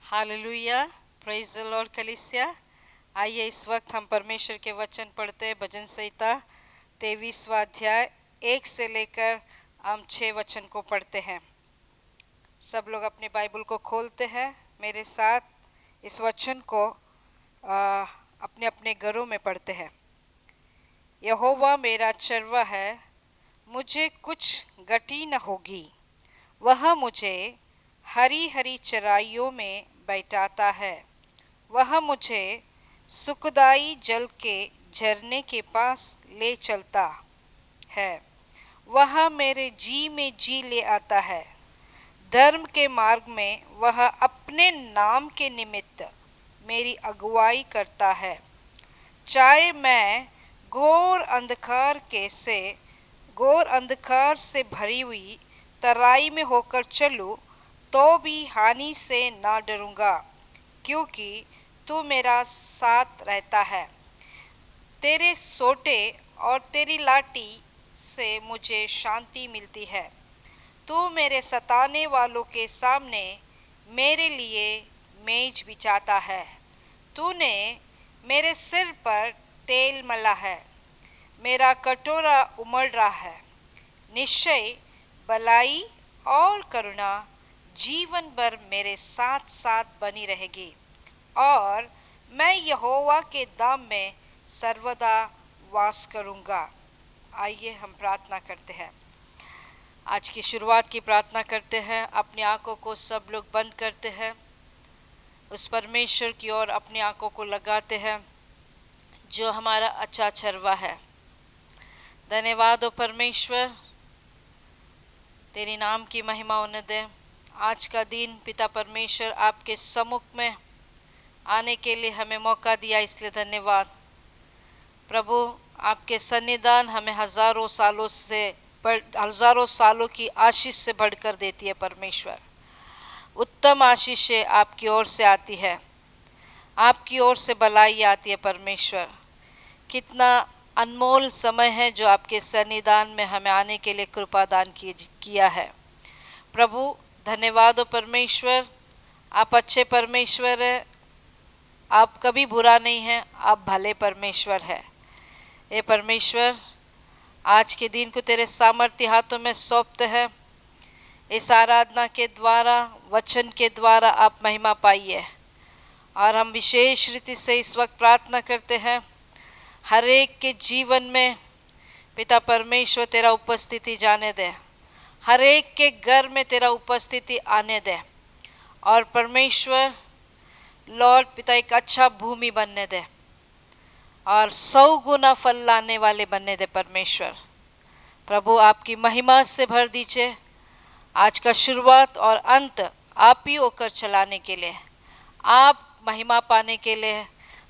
Hallelujah, praise the Lord कलीसिया। आइए इस वक्त हम परमेश्वर के वचन पढ़ते हैं। भजन संहिता 23वां अध्याय 1 से लेकर हम 6 वचन को पढ़ते हैं। सब लोग अपनी बाइबल को खोलते हैं, मेरे साथ इस वचन को अपने अपने घरों में पढ़ते हैं। यहोवा मेरा चरवा है, मुझे कुछ घटी न होगी। वह मुझे हरी हरी चराइयों में बैठाता है। वह मुझे सुखदाई जल के झरने के पास ले चलता है। वह मेरे जी में जी ले आता है। धर्म के मार्ग में वह अपने नाम के निमित्त मेरी अगुवाई करता है। चाहे मैं घोर अंधकार से भरी हुई तराई में होकर चलूं, तो भी हानि से ना डरूंगा, क्योंकि तू मेरा साथ रहता है। तेरे सोटे और तेरी लाठी से मुझे शांति मिलती है। तू मेरे सताने वालों के सामने मेरे लिए मेज बिछाता है। तूने मेरे सिर पर तेल मला है। मेरा कटोरा उमड़ रहा है। निश्चय भलाई और करुणा जीवन भर मेरे साथ साथ बनी रहेगी, और मैं यहोवा के धाम में सर्वदा वास करूंगा। आइए हम प्रार्थना करते हैं। आज की शुरुआत की प्रार्थना करते हैं। अपनी आंखों को सब लोग बंद करते हैं। उस परमेश्वर की ओर अपनी आंखों को लगाते हैं जो हमारा अच्छा चरवा है। धन्यवाद हो परमेश्वर, तेरी नाम की महिमा होने दे। आज का दिन पिता परमेश्वर आपके सम्मुख में आने के लिए हमें मौका दिया, इसलिए धन्यवाद प्रभु। आपके सन्निधान हमें हजारों सालों की आशीष से बढ़कर देती है परमेश्वर। उत्तम आशीषें आपकी ओर से आती है, आपकी ओर से भलाई आती है परमेश्वर। कितना अनमोल समय है जो आपके सन्निधान में हमें आने के लिए कृपा दान किया है प्रभु। धन्यवाद हो परमेश्वर, आप अच्छे परमेश्वर है। आप कभी बुरा नहीं हैं, आप भले परमेश्वर है। ये परमेश्वर, आज के दिन को तेरे सामर्थ्य हाथों में सौंपते हैं। इस आराधना के द्वारा, वचन के द्वारा आप महिमा पाइए। और हम विशेष रीति से इस वक्त प्रार्थना करते हैं, हर एक के जीवन में पिता परमेश्वर तेरा उपस्थिति जाने दे। हर एक के घर में तेरा उपस्थिति आने दे। और परमेश्वर लॉर्ड पिता एक अच्छा भूमि बनने दे और 100 गुना फल लाने वाले बनने दे परमेश्वर। प्रभु आपकी महिमा से भर दीजिए। आज का शुरुआत और अंत आप ही होकर चलाने के लिए, आप महिमा पाने के लिए,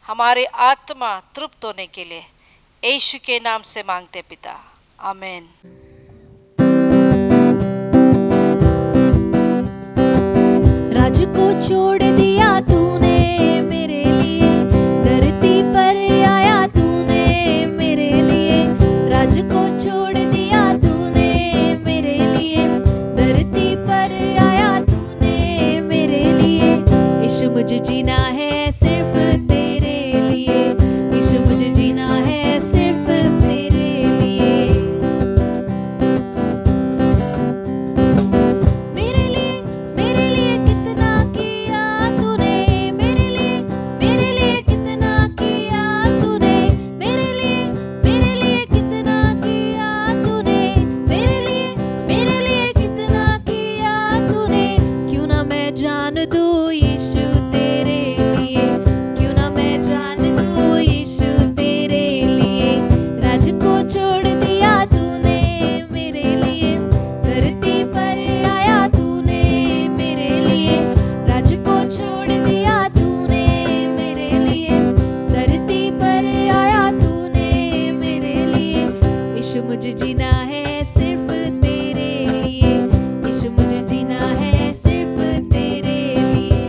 हमारे आत्मा तृप्त होने के लिए यीशु के नाम से मांगते पिता, आमीन। राज को छोड़ दिया तूने मेरे लिए, धरती पर आया तूने मेरे लिए। राज को छोड़ दिया तूने मेरे लिए, धरती पर आया तूने मेरे लिए। यीशु मुझे जीना है सिर्फ तेरे लिए, यीशु मुझे जीना है सिर्फ तेरे लिए। मेरे लिए कितना किया तूने, मेरे लिए कितना किया तूने, मेरे लिए कितना किया तूने, मेरे लिए कितना किया तूने। क्यों ना मैं जान दूं यीशु तेरे लिए, क्यों ना मैं जान दूं यीशु तेरे लिए। राज को छोड़ दिया तूने मेरे लिए, धरती पर आया तूने मेरे लिए। राज को छोड़ दिया तूने मेरे लिए, धरती पर आया तूने मेरे लिए। यीशु मुझे जीना है सिर्फ तेरे लिए, यीशु मुझे जीना है सिर्फ तेरे लिए।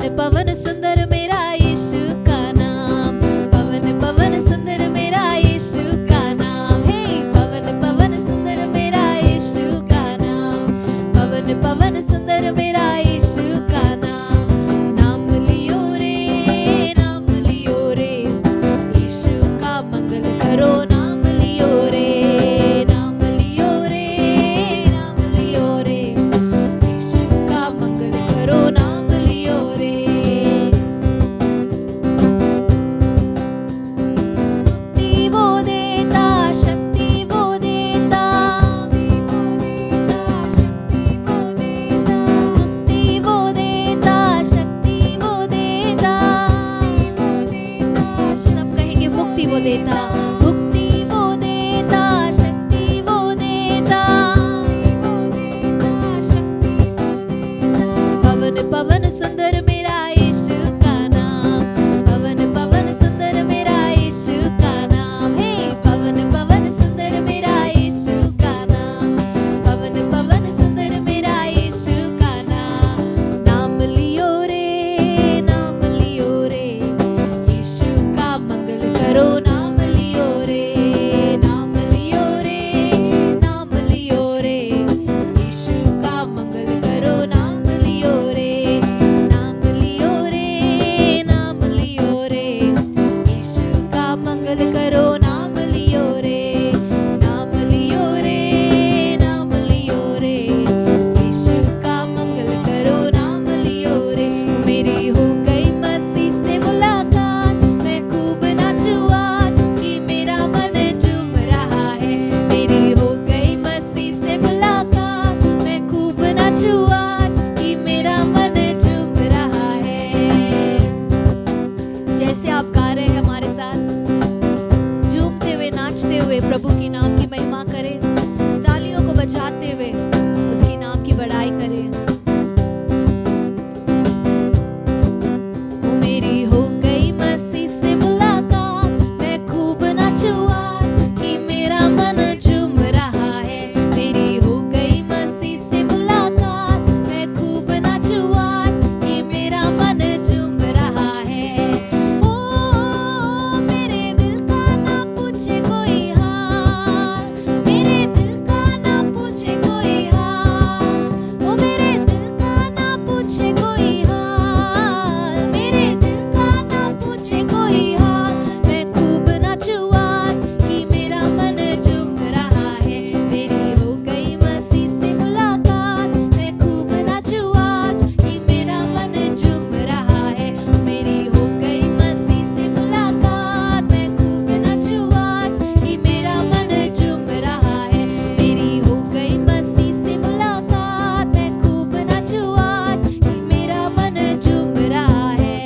पवन सुंदर मेरा यीशु का नाम, पवन पवन सुंदर मेरा यीशु का नाम, हे पवन पवन सुंदर मेरा यीशु का नाम, पवन पवन सुंदर मेरा यीशु का नाम। नाम लियो रे, नाम लियो रे, यीशु का मंगल करो, नाम लियो रे, नाम लियो रे, नाम लियो रे, यीशु का मंगल करो, नाम लियो रे। मुक्ति वो देता, शक्ति वो देता, मुक्ति वो देता, शक्ति वो देता, सब कहेंगे मुक्ति वो देता, मुक्ति वो देता, शक्ति वो देता, पवन पवन सुंदर मेरा यीशु का नाम, पवन पवन सुंदर मेरा यीशु का नाम, हे पवन पवन सुंदर मेरा यीशु का नाम, पवन पवन सुंदर मेरा यीशु का नाम। नाम लियो रे, नाम लियो रे, यीशु का मंगल करो, नाम लियो रे, नाम लियो रे, नाम लियो रे, यीशु का मंगल करो, नाम लियो रे, नाम लियो रे, नाम लियो रे, यीशु का मंगल करो, नाम लियो रे, नाम लियो रे, नाम लियो रे, यीशु का मंगल करो, नाम लियो रे। मेरी हो गई मसीह से मुलाकात, मैं खूब नाचूं आज कि मेरा मन झूम रहा है। मेरी हो गई मसीह से मुलाकात, मैं खूब नाचूं आज कि मेरा मन झूम रहा है। जैसे आप गा रहे हैं हमारे साथ, झूमते हुए नाचते हुए प्रभु की नाम की महिमा करें, तालियों को बजाते हुए उसकी नाम की बड़ाई करें। ओ मेरी हो गई मसीह से मुलाकात, मैं खूब नाचूं आज कि मेरा मन झूम रहा है। मेरी हो गई मसीह से मुलाकात, मैं खूब नाचूं आज कि मेरा मन झूम रहा है। ओ मेरे दिल का ना पूछे कोई हाल, मेरे दिल का ना पूछे कोई हाल, ओ मेरे दिल का ना पूछे कोई हाल, मेरे दिल का ना पूछे कोई हाल। मैं खूब नाचूं आज कि मेरा मन झूम रहा है। मेरी हो गई मसीह से मुलाकात, मैं खूब नाचूं आज कि मेरा मन झूम रहा है। मेरी हो गई मसीह से मुलाकात, मैं खूब नाचूं आज कि मेरा मन झूम रहा है। मेरी हो गई मसीह से मुलाकात, मैं खूब नाचूं आज कि मेरा मन झूम रहा है।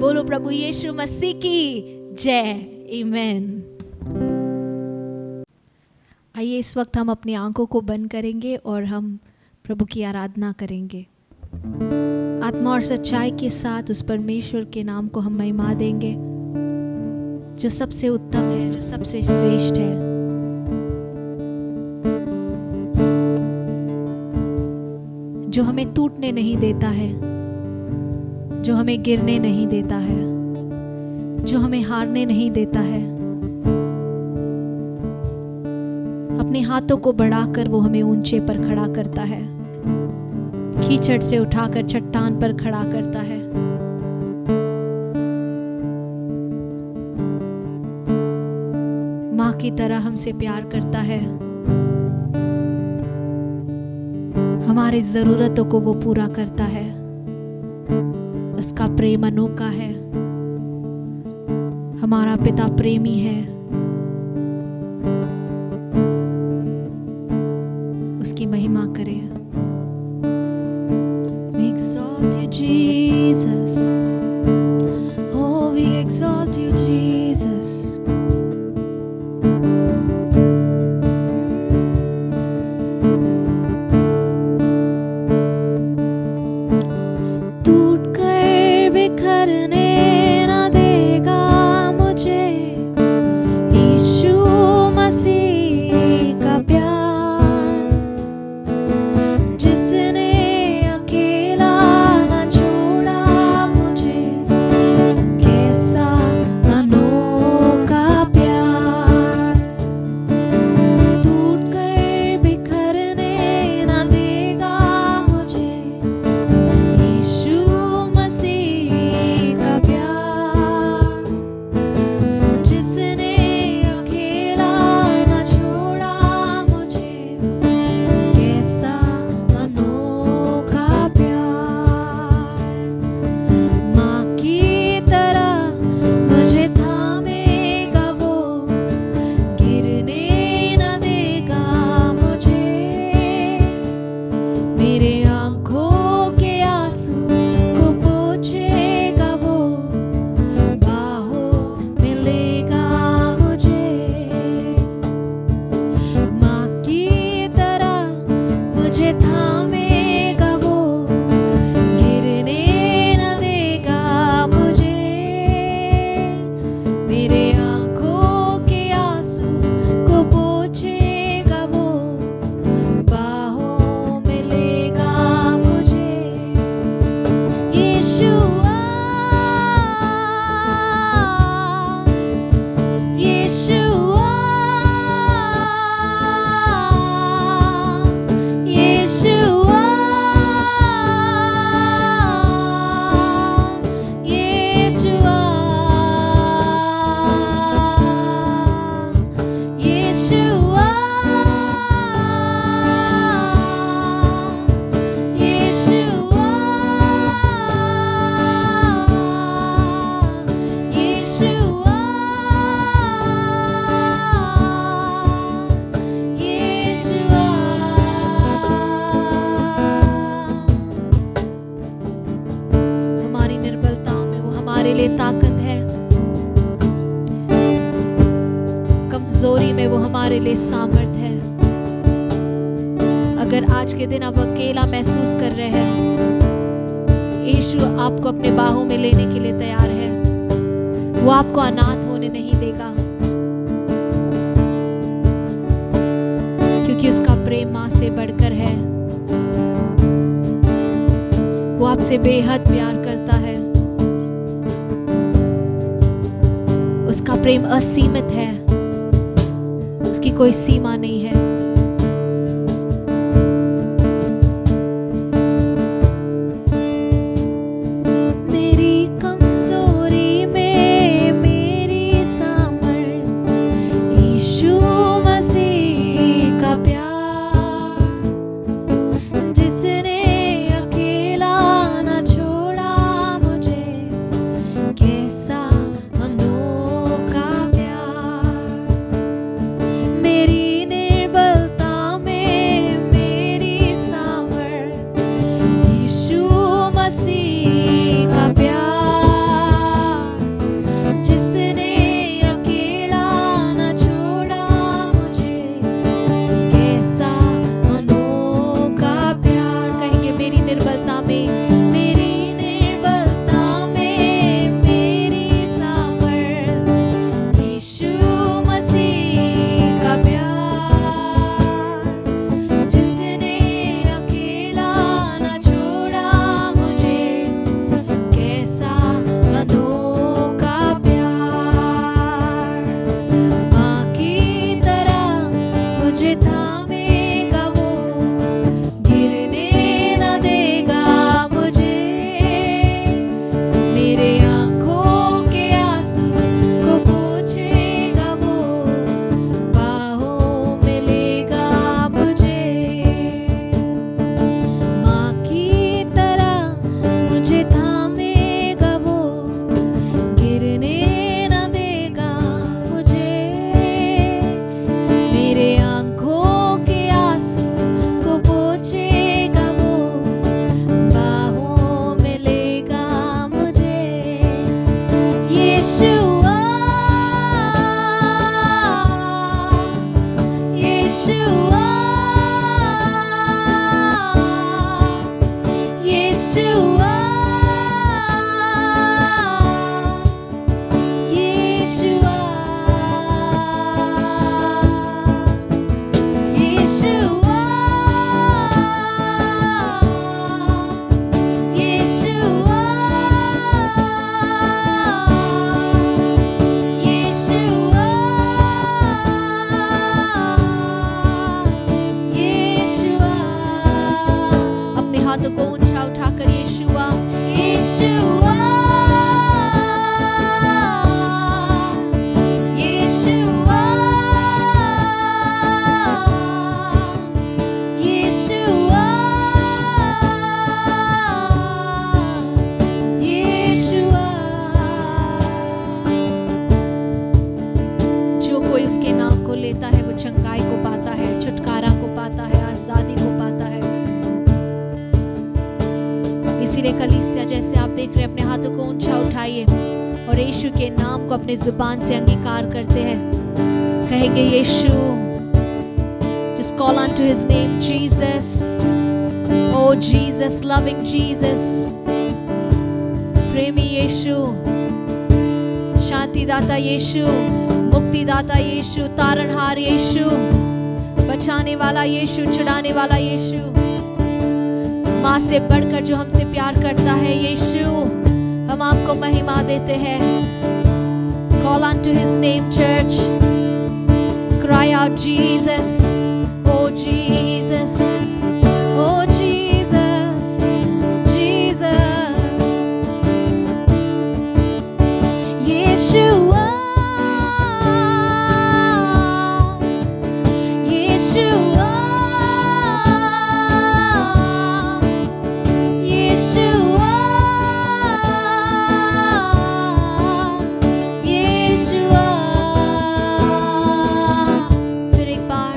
बोलो प्रभु यीशु मसीह की जय, आमीन। आइए इस वक्त हम अपनी आंखों को बंद करेंगे और हम प्रभु की आराधना करेंगे। आत्मा और सच्चाई के साथ उस परमेश्वर के नाम को हम महिमा देंगे जो सबसे उत्तम है, जो सबसे श्रेष्ठ है। जो हमें टूटने नहीं देता है, जो हमें गिरने नहीं देता है, जो हमें हारने नहीं देता है। अपने हाथों को बढ़ाकर वो हमें ऊंचे पर खड़ा करता है, कीचड़ से उठाकर चट्टान पर खड़ा करता है। माँ की तरह हमसे प्यार करता है, हमारी जरूरतों को वो पूरा करता है। उसका प्रेम अनोखा है, हमारा पिता प्रेमी है। उसकी महिमा करें। We exalt you, Jesus. Oh, we exalt you, Jesus. टूट कर बिखरने ना देगा मुझे यीशु मसीह का प्यार, जिसने अकेला हमारे लिए ताकत है, कमजोरी में वो हमारे लिए सामर्थ है। अगर आज के दिन आप अकेला महसूस कर रहे हैं, यीशु आपको अपने बाहों में लेने के लिए तैयार है। वो आपको अनाथ होने नहीं देगा, क्योंकि उसका प्रेम मां से बढ़कर है। वो आपसे बेहद प्यार करता है। उसका प्रेम असीमित है, उसकी कोई सीमा नहीं है। मेरी कमजोरी में मेरी सामर्थ, यीशु मसीह का प्यार, जिसने अकेला न छोड़ा मुझे, कैसा अनोखा प्यार। मेरी निर्बलता में मेरी सामर्थ, यीशु मसीह का प्यार, जिसने अकेला न छोड़ा मुझे, कैसा अनोखा प्यार। कहेंगे मेरी निर्बलता में, मेरी निर्बलता में मेरी सामर्थ, यीशु मसीह का प्यार, जिसने अकेला न छोड़ा मुझे, कैसा अनोखा प्यार। मां की तरह मुझे थामेगा वो, गिरने न देगा मुझे, मेरे आंखों के आंसू को पोंछेगा वो, बाहों में लेगा मुझे। मां की तरह मुझे थामेगा वो, गिरने न देगा मुझे, मेरे आंखों के आंसू को पोंछेगा वो, बाहों में लेगा मुझे। यीशुआ, यीशुआ, यीशुआ, यीशुआ, यीशुआ, यीशुआ, यीशुआ, यीशुआ। अपने हाथों को ऊंचा उठाकर यीशुआ, यीशुआ, यीशुआ, यीशुआ, यीशुआ। जो कोई उसके नाम को लेता है वो चंगाई को पाता है, छुटकारा को पाता है, आजादी को पाता है। इसीलिए कलीसिया, जैसे आप देख रहे हैं, अपने हाथों को ऊंचा उठाइए और यीशु के नाम को अपने जुबान से अंगीकार करते हैं। कहेंगे यीशु, just call unto his name, Jesus, oh Jesus, loving Jesus, प्रेमी यीशु, शांति दाता यीशु, मुक्ति दाता यीशु, तारणहार यीशु, बचाने वाला यीशु, छुड़ाने वाला यीशु, माँ से बढ़कर जो हमसे प्यार करता है यीशु, हम आपको महिमा देते हैं। Call unto his name, church. Cry out, Jesus. Oh Jesus. Oh Jesus. Jesus. Yeshua. Yeshua. Yeshua. Yeshua. फिर एक बार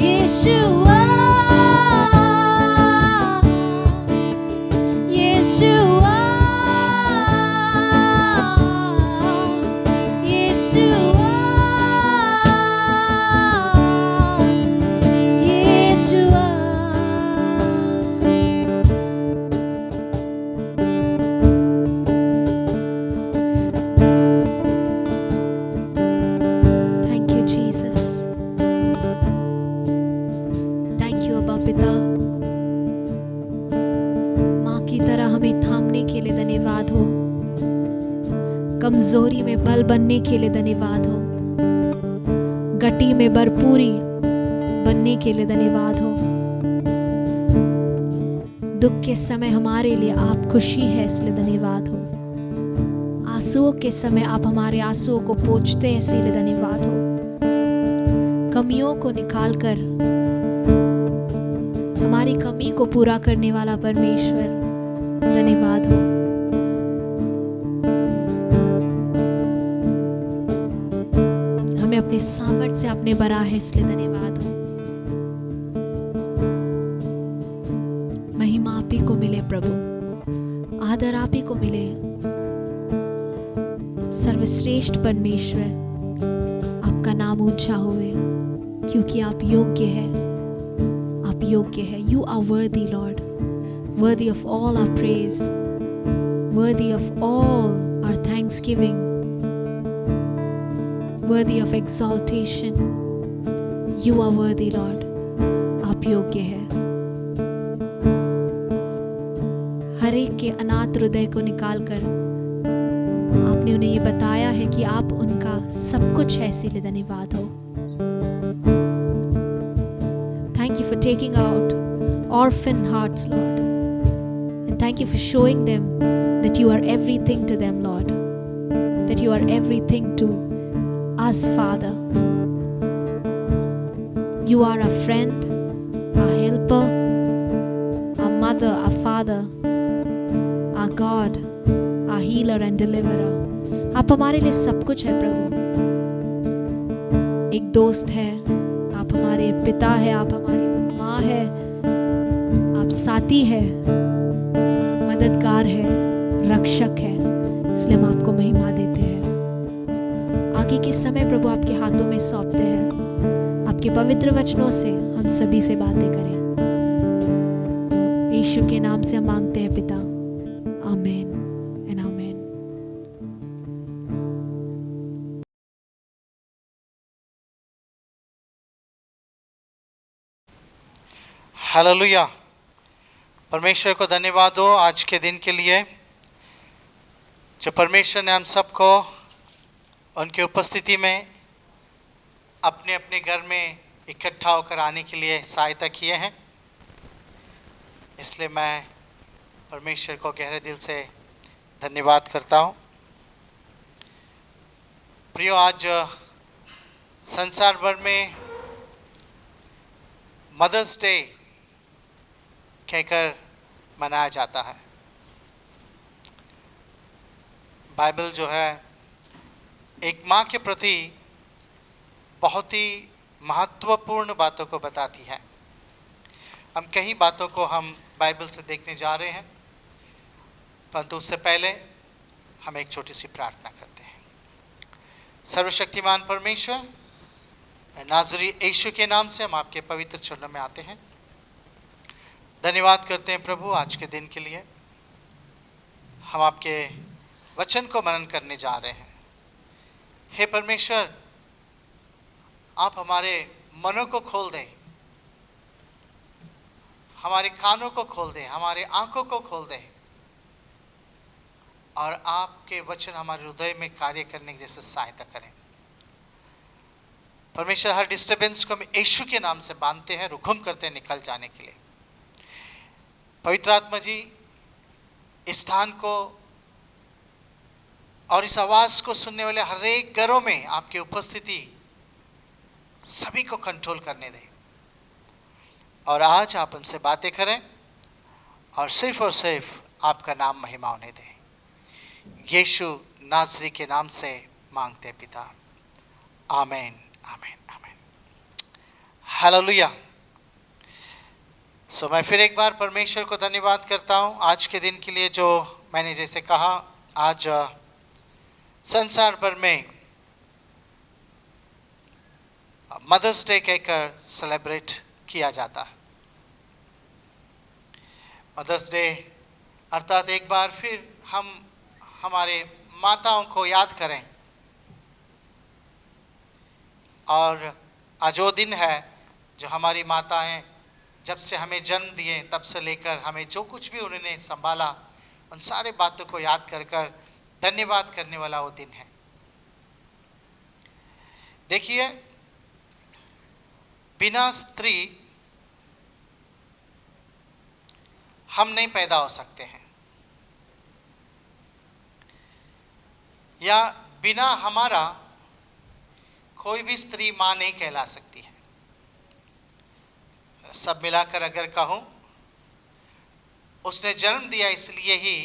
Yeshua. Yeshua. की तरह हमें थामने के लिए धन्यवाद हो, कमजोरी में बल बनने के लिए धन्यवाद हो, गति में भरपूरी बनने के लिए धन्यवाद हो। दुख के समय हमारे लिए आप खुशी है, इसलिए धन्यवाद हो। आंसुओं के समय आप हमारे आंसुओं को पोंछते हैं, इसलिए धन्यवाद हो। कमियों को निकालकर हमारी कमी को पूरा करने वाला परमेश्वर, धन्यवाद हो। हमें अपने सामर्थ्य से आपने भरा है, इसलिए धन्यवाद हो। महिमा आप ही को मिले प्रभु, आदर आप ही को मिले। सर्वश्रेष्ठ परमेश्वर, आपका नाम ऊंचा होवे, क्योंकि आप योग्य है, आप योग्य है। You are worthy, Lord, worthy of all our praise, worthy of all our thanksgiving, worthy of exaltation. You are worthy, Lord, आप योग्य है। हर एक के अनाथ हृदय को निकालकर आपने उन्हें ये बताया है कि आप उनका सब कुछ है, इसीलिए धन्यवाद हो। Thank you for taking out orphan hearts, Lord, and thank you for showing them that you are everything to them, Lord, that you are everything to us, Father. You are our friend, our helper, our mother, our father, our God, our healer and deliverer. आप हमारे लिए सब कुछ है प्रभु। एक दोस्त है, आप हमारे पिता है, आप हमारी माँ है, आप साथी है, मददगार है, रक्षक है, इसलिए हम आपको महिमा देते हैं। आगे के समय प्रभु आपके हाथों में सौंपते हैं, आपके पवित्र वचनों से हम सभी से बातें करें। यीशु के नाम से हम मांगते हैं पिता, आमीन एंड आमीन। हालेलुया। परमेश्वर को धन्यवाद हो आज के दिन के लिए, जो परमेश्वर ने हम सबको उनकी उपस्थिति में अपने अपने घर में इकट्ठा होकर आने के लिए सहायता किए हैं। इसलिए मैं परमेश्वर को गहरे दिल से धन्यवाद करता हूँ। प्रियो, आज संसार भर में मदर्स डे कहकर मनाया जाता है। बाइबल जो है एक माँ के प्रति बहुत ही महत्वपूर्ण बातों को बताती है। हम कई बातों को हम बाइबल से देखने जा रहे हैं, परंतु उससे पहले हम एक छोटी सी प्रार्थना करते हैं। सर्वशक्तिमान परमेश्वर, नाज़री यीशु के नाम से हम आपके पवित्र चरणों में आते हैं। धन्यवाद करते हैं प्रभु आज के दिन के लिए। हम आपके वचन को मनन करने जा रहे हैं। हे परमेश्वर, आप हमारे मनों को खोल दें, हमारे कानों को खोल दें, हमारे आंखों को खोल दें, और आपके वचन हमारे हृदय में कार्य करने की जैसे सहायता करें। परमेश्वर, हर डिस्टर्बेंस को हम यीशु के नाम से बांधते हैं, रुकुम करते हैं निकल जाने के लिए। पवित्र आत्मा जी, इस स्थान को और इस आवाज को सुनने वाले हर एक घरों में आपकी उपस्थिति सभी को कंट्रोल करने दें, और आज आप हमसे बातें करें और सिर्फ आपका नाम महिमा होने दें। यीशु नाज़री के नाम से मांगते पिता, आमीन आमीन आमीन। हालेलुया। सो मैं फिर एक बार परमेश्वर को धन्यवाद करता हूँ आज के दिन के लिए, जो मैंने जैसे कहा आज संसार भर में मदर्स डे कहकर सेलिब्रेट किया जाता है। मदर्स डे अर्थात एक बार फिर हम हमारे माताओं को याद करें, और आज वो दिन है जो हमारी माताएं जब से हमें जन्म दिए तब से लेकर हमें जो कुछ भी उन्होंने संभाला, उन सारे बातों को याद कर कर धन्यवाद करने वाला वो दिन है। देखिए, बिना स्त्री हम नहीं पैदा हो सकते हैं, या बिना हमारा कोई भी स्त्री मां नहीं कहला सकती है। सब मिलाकर अगर कहूं, उसने जन्म दिया इसलिए ही,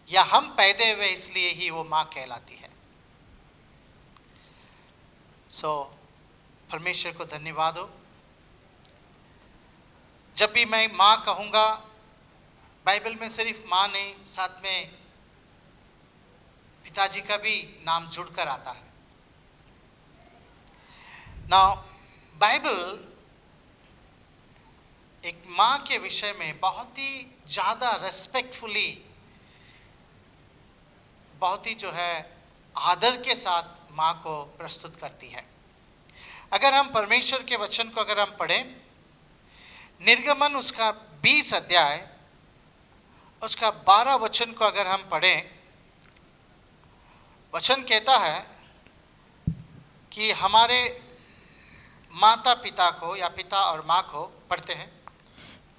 या हम पैदा हुए इसलिए ही वो मां कहलाती है। परमेश्वर को धन्यवाद हो। जब भी मैं मां कहूंगा, बाइबल में सिर्फ मां नहीं, साथ में पिताजी का भी नाम जुड़कर आता है। नाउ बाइबल एक मां के विषय में बहुत ही ज़्यादा रेस्पेक्टफुली, बहुत ही जो है आदर के साथ मां को प्रस्तुत करती है। अगर हम परमेश्वर के वचन को अगर हम पढ़ें, निर्गमन उसका 20 अध्याय उसका 12 वचन को अगर हम पढ़ें, वचन कहता है कि हमारे माता पिता को, या पिता और माँ को, पढ़ते हैं,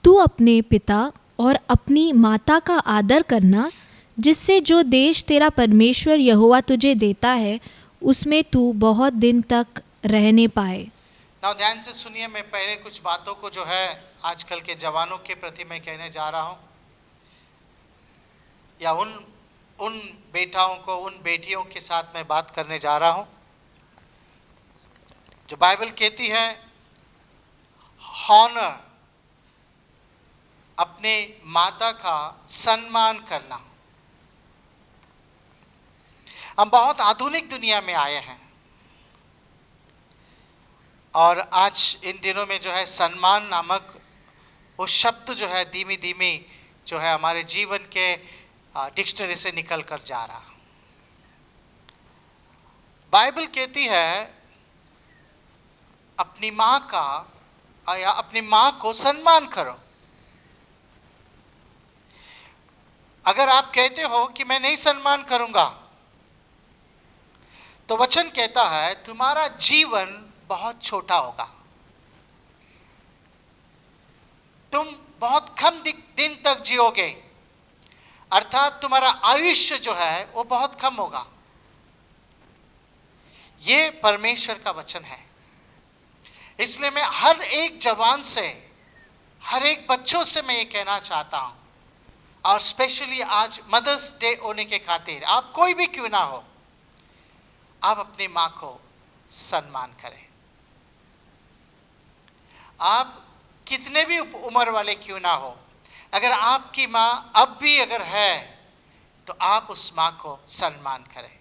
तू अपने पिता और अपनी माता का आदर करना, जिससे जो देश तेरा परमेश्वर यहोवा तुझे देता है उसमें तू बहुत दिन तक रहने पाए। ना ध्यान से सुनिए, मैं पहले कुछ बातों को जो है आजकल के जवानों के प्रति मैं कहने जा रहा हूँ, या उन बेटाओं को, उन बेटियों के साथ मैं बात करने जा रहा हूँ। जो बाइबल कहती है हॉनर, अपने माता का सम्मान करना। हम बहुत आधुनिक दुनिया में आए हैं, और आज इन दिनों में जो है सम्मान नामक वो शब्द जो है धीमी धीमी जो है हमारे जीवन के डिक्शनरी से निकल कर जा रहा। बाइबल कहती है अपनी माँ का, या अपनी माँ को सम्मान करो। अगर आप कहते हो कि मैं नहीं सम्मान करूंगा, तो वचन कहता है तुम्हारा जीवन बहुत छोटा होगा, तुम बहुत कम दिन तक जियोगे, अर्थात तुम्हारा आयुष्य जो है वो बहुत कम होगा। ये परमेश्वर का वचन है। इसलिए मैं हर एक जवान से, हर एक बच्चों से मैं ये कहना चाहता हूं, और स्पेशली आज मदर्स डे होने के खातिर, आप कोई भी क्यों ना हो, आप अपनी माँ को सम्मान करें। आप कितने भी उम्र वाले क्यों ना हो, अगर आपकी माँ अब भी अगर है, तो आप उस माँ को सम्मान करें।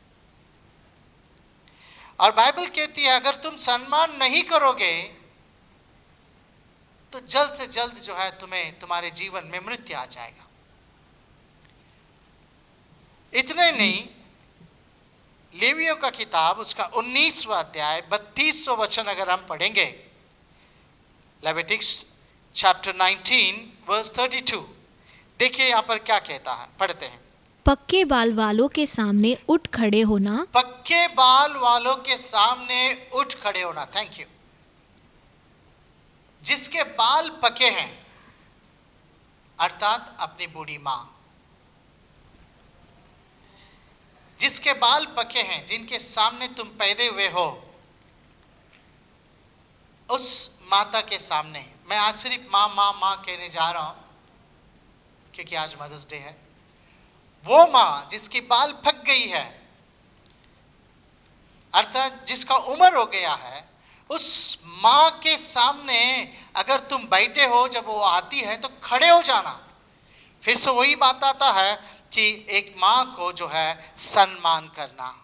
और बाइबल कहती है अगर तुम सम्मान नहीं करोगे, तो जल्द से जल्द जो है तुम्हें, तुम्हारे जीवन में मृत्यु आ जाएगा। इतने नहीं, लेवियों का किताब उसका 19वां अध्याय 32वां वचन अगर हम पढ़ेंगे, लेविटिक्स चैप्टर 19 वर्स 32, देखिए यहाँ पर क्या कहता है, पढ़ते हैं। पक्के बाल वालों के सामने उठ खड़े होना, पक्के बाल वालों के सामने उठ खड़े होना, थैंक यू। जिसके बाल पके हैं, अर्थात अपनी बूढ़ी मां, जिसके बाल पके हैं, जिनके सामने तुम पैदे हुए हो, उस माता के सामने, मैं आज सिर्फ माँ माँ माँ कहने जा रहा हूं क्योंकि आज मदर्स डे है। वो माँ जिसकी बाल पक गई है, अर्थात जिसका उम्र हो गया है, उस माँ के सामने अगर तुम बैठे हो, जब वो आती है तो खड़े हो जाना। फिर से वही बात आता है कि एक माँ को जो है सम्मान करना।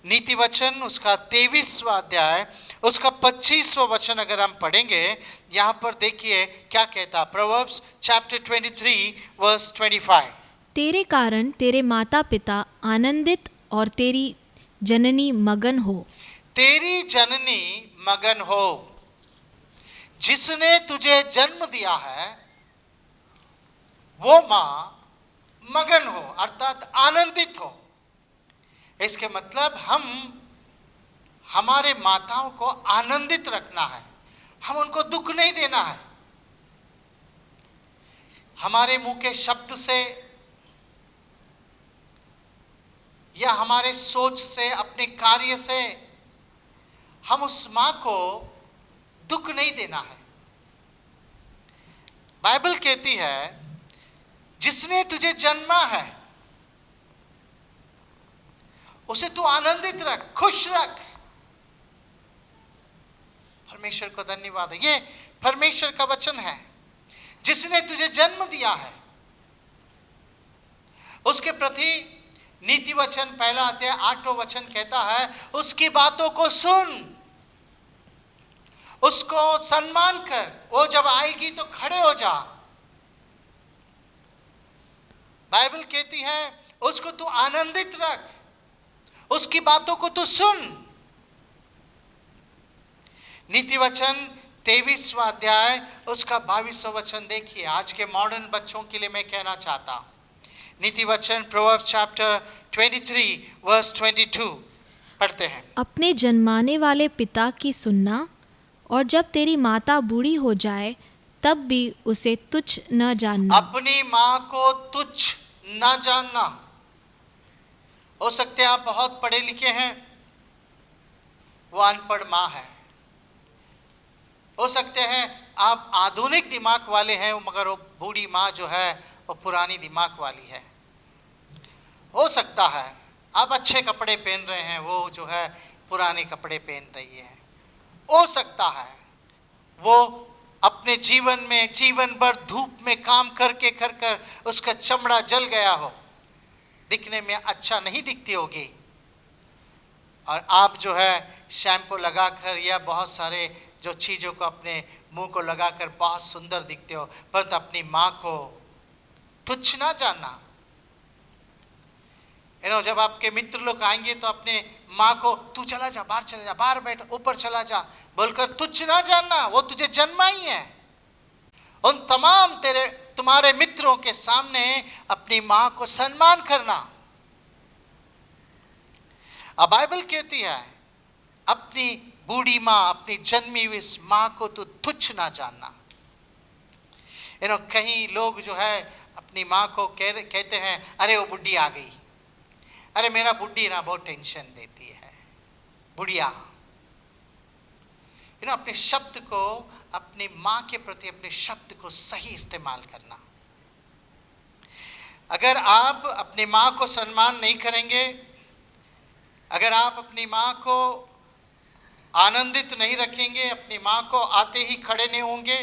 नीति वचन उसका 23वां अध्याय उसका 25वां वचन अगर हम पढ़ेंगे, यहाँ पर देखिए क्या कहता, प्रोवर्ब्स चैप्टर 23 वर्स 25। तेरे कारण तेरे माता पिता आनंदित और तेरी जननी मगन हो। तेरी जननी मगन हो। जिसने तुझे जन्म दिया है वो मां मगन हो, अर्थात आनंदित हो। इसके मतलब हम हमारे माताओं को आनंदित रखना है, हम उनको दुख नहीं देना है। हमारे मुंह के शब्द से या हमारे सोच से, अपने कार्य से हम उस मां को दुख नहीं देना है। बाइबल कहती है जिसने तुझे जन्मा है उसे तू आनंदित रख, खुश रख। परमेश्वर को धन्यवाद है, ये परमेश्वर का वचन है। जिसने तुझे जन्म दिया है उसके प्रति नीति वचन 1 अध्याय 8वां वचन कहता है उसकी बातों को सुन, उसको सम्मान कर, वो जब आएगी तो खड़े हो जा। बाइबल कहती है उसको तू आनंदित रख, उसकी बातों को तू सुन। नीति वचन 23वां अध्याय उसका 22वां वचन देखिए। आज के मॉडर्न बच्चों के लिए मैं कहना चाहता हूं, नीति वचन प्रोवर्ब चैप्टर 23 वर्स 22 पढ़ते हैं। अपने जन्माने वाले पिता की सुनना, और जब तेरी माता बूढ़ी हो जाए तब भी उसे तुच्छ न जानना। अपनी माँ को तुच्छ न जानना। हो सकते हैं आप बहुत पढ़े लिखे हैं, वो अनपढ़ माँ है। हो सकते हैं आप आधुनिक दिमाग वाले हैं, मगर वो बूढ़ी माँ जो है वो पुरानी दिमाग वाली है। हो सकता है आप अच्छे कपड़े पहन रहे हैं, वो जो है पुराने कपड़े पहन रही है। हो सकता है वो अपने जीवन में जीवन भर धूप में काम करके कर उसका चमड़ा जल गया हो, दिखने में अच्छा नहीं दिखती होगी, और आप जो है शैम्पू लगाकर या बहुत सारे जो चीज़ों को अपने मुंह को लगाकर बहुत सुंदर दिखते हो, परंतु अपनी माँ को तुच्छ ना जानना। जब आपके मित्र लोग आएंगे तो अपने माँ को तू चला जा, बाहर चला जा, बाहर बैठ, ऊपर चला जा बोलकर तुच्छ ना जानना। वो तुझे जन्मा ही है। उन तमाम तुम्हारे मित्रों के सामने अपनी माँ को सम्मान करना। अब बाइबल कहती है अपनी बूढ़ी माँ, अपनी जन्मी हुई इस माँ को तो तुच्छ ना जानना। कहीं लोग जो है अपनी माँ को कहते हैं अरे वो बुढ़ी आ गई, अरे मेरा बुढ़ी ना बहुत टेंशन देती है, बुढ़िया। अपने शब्द को, अपनी माँ के प्रति अपने शब्द को सही इस्तेमाल करना। अगर आप अपनी माँ को सम्मान नहीं करेंगे, अगर आप अपनी माँ को आनंदित नहीं रखेंगे, अपनी माँ को आते ही खड़े नहीं होंगे,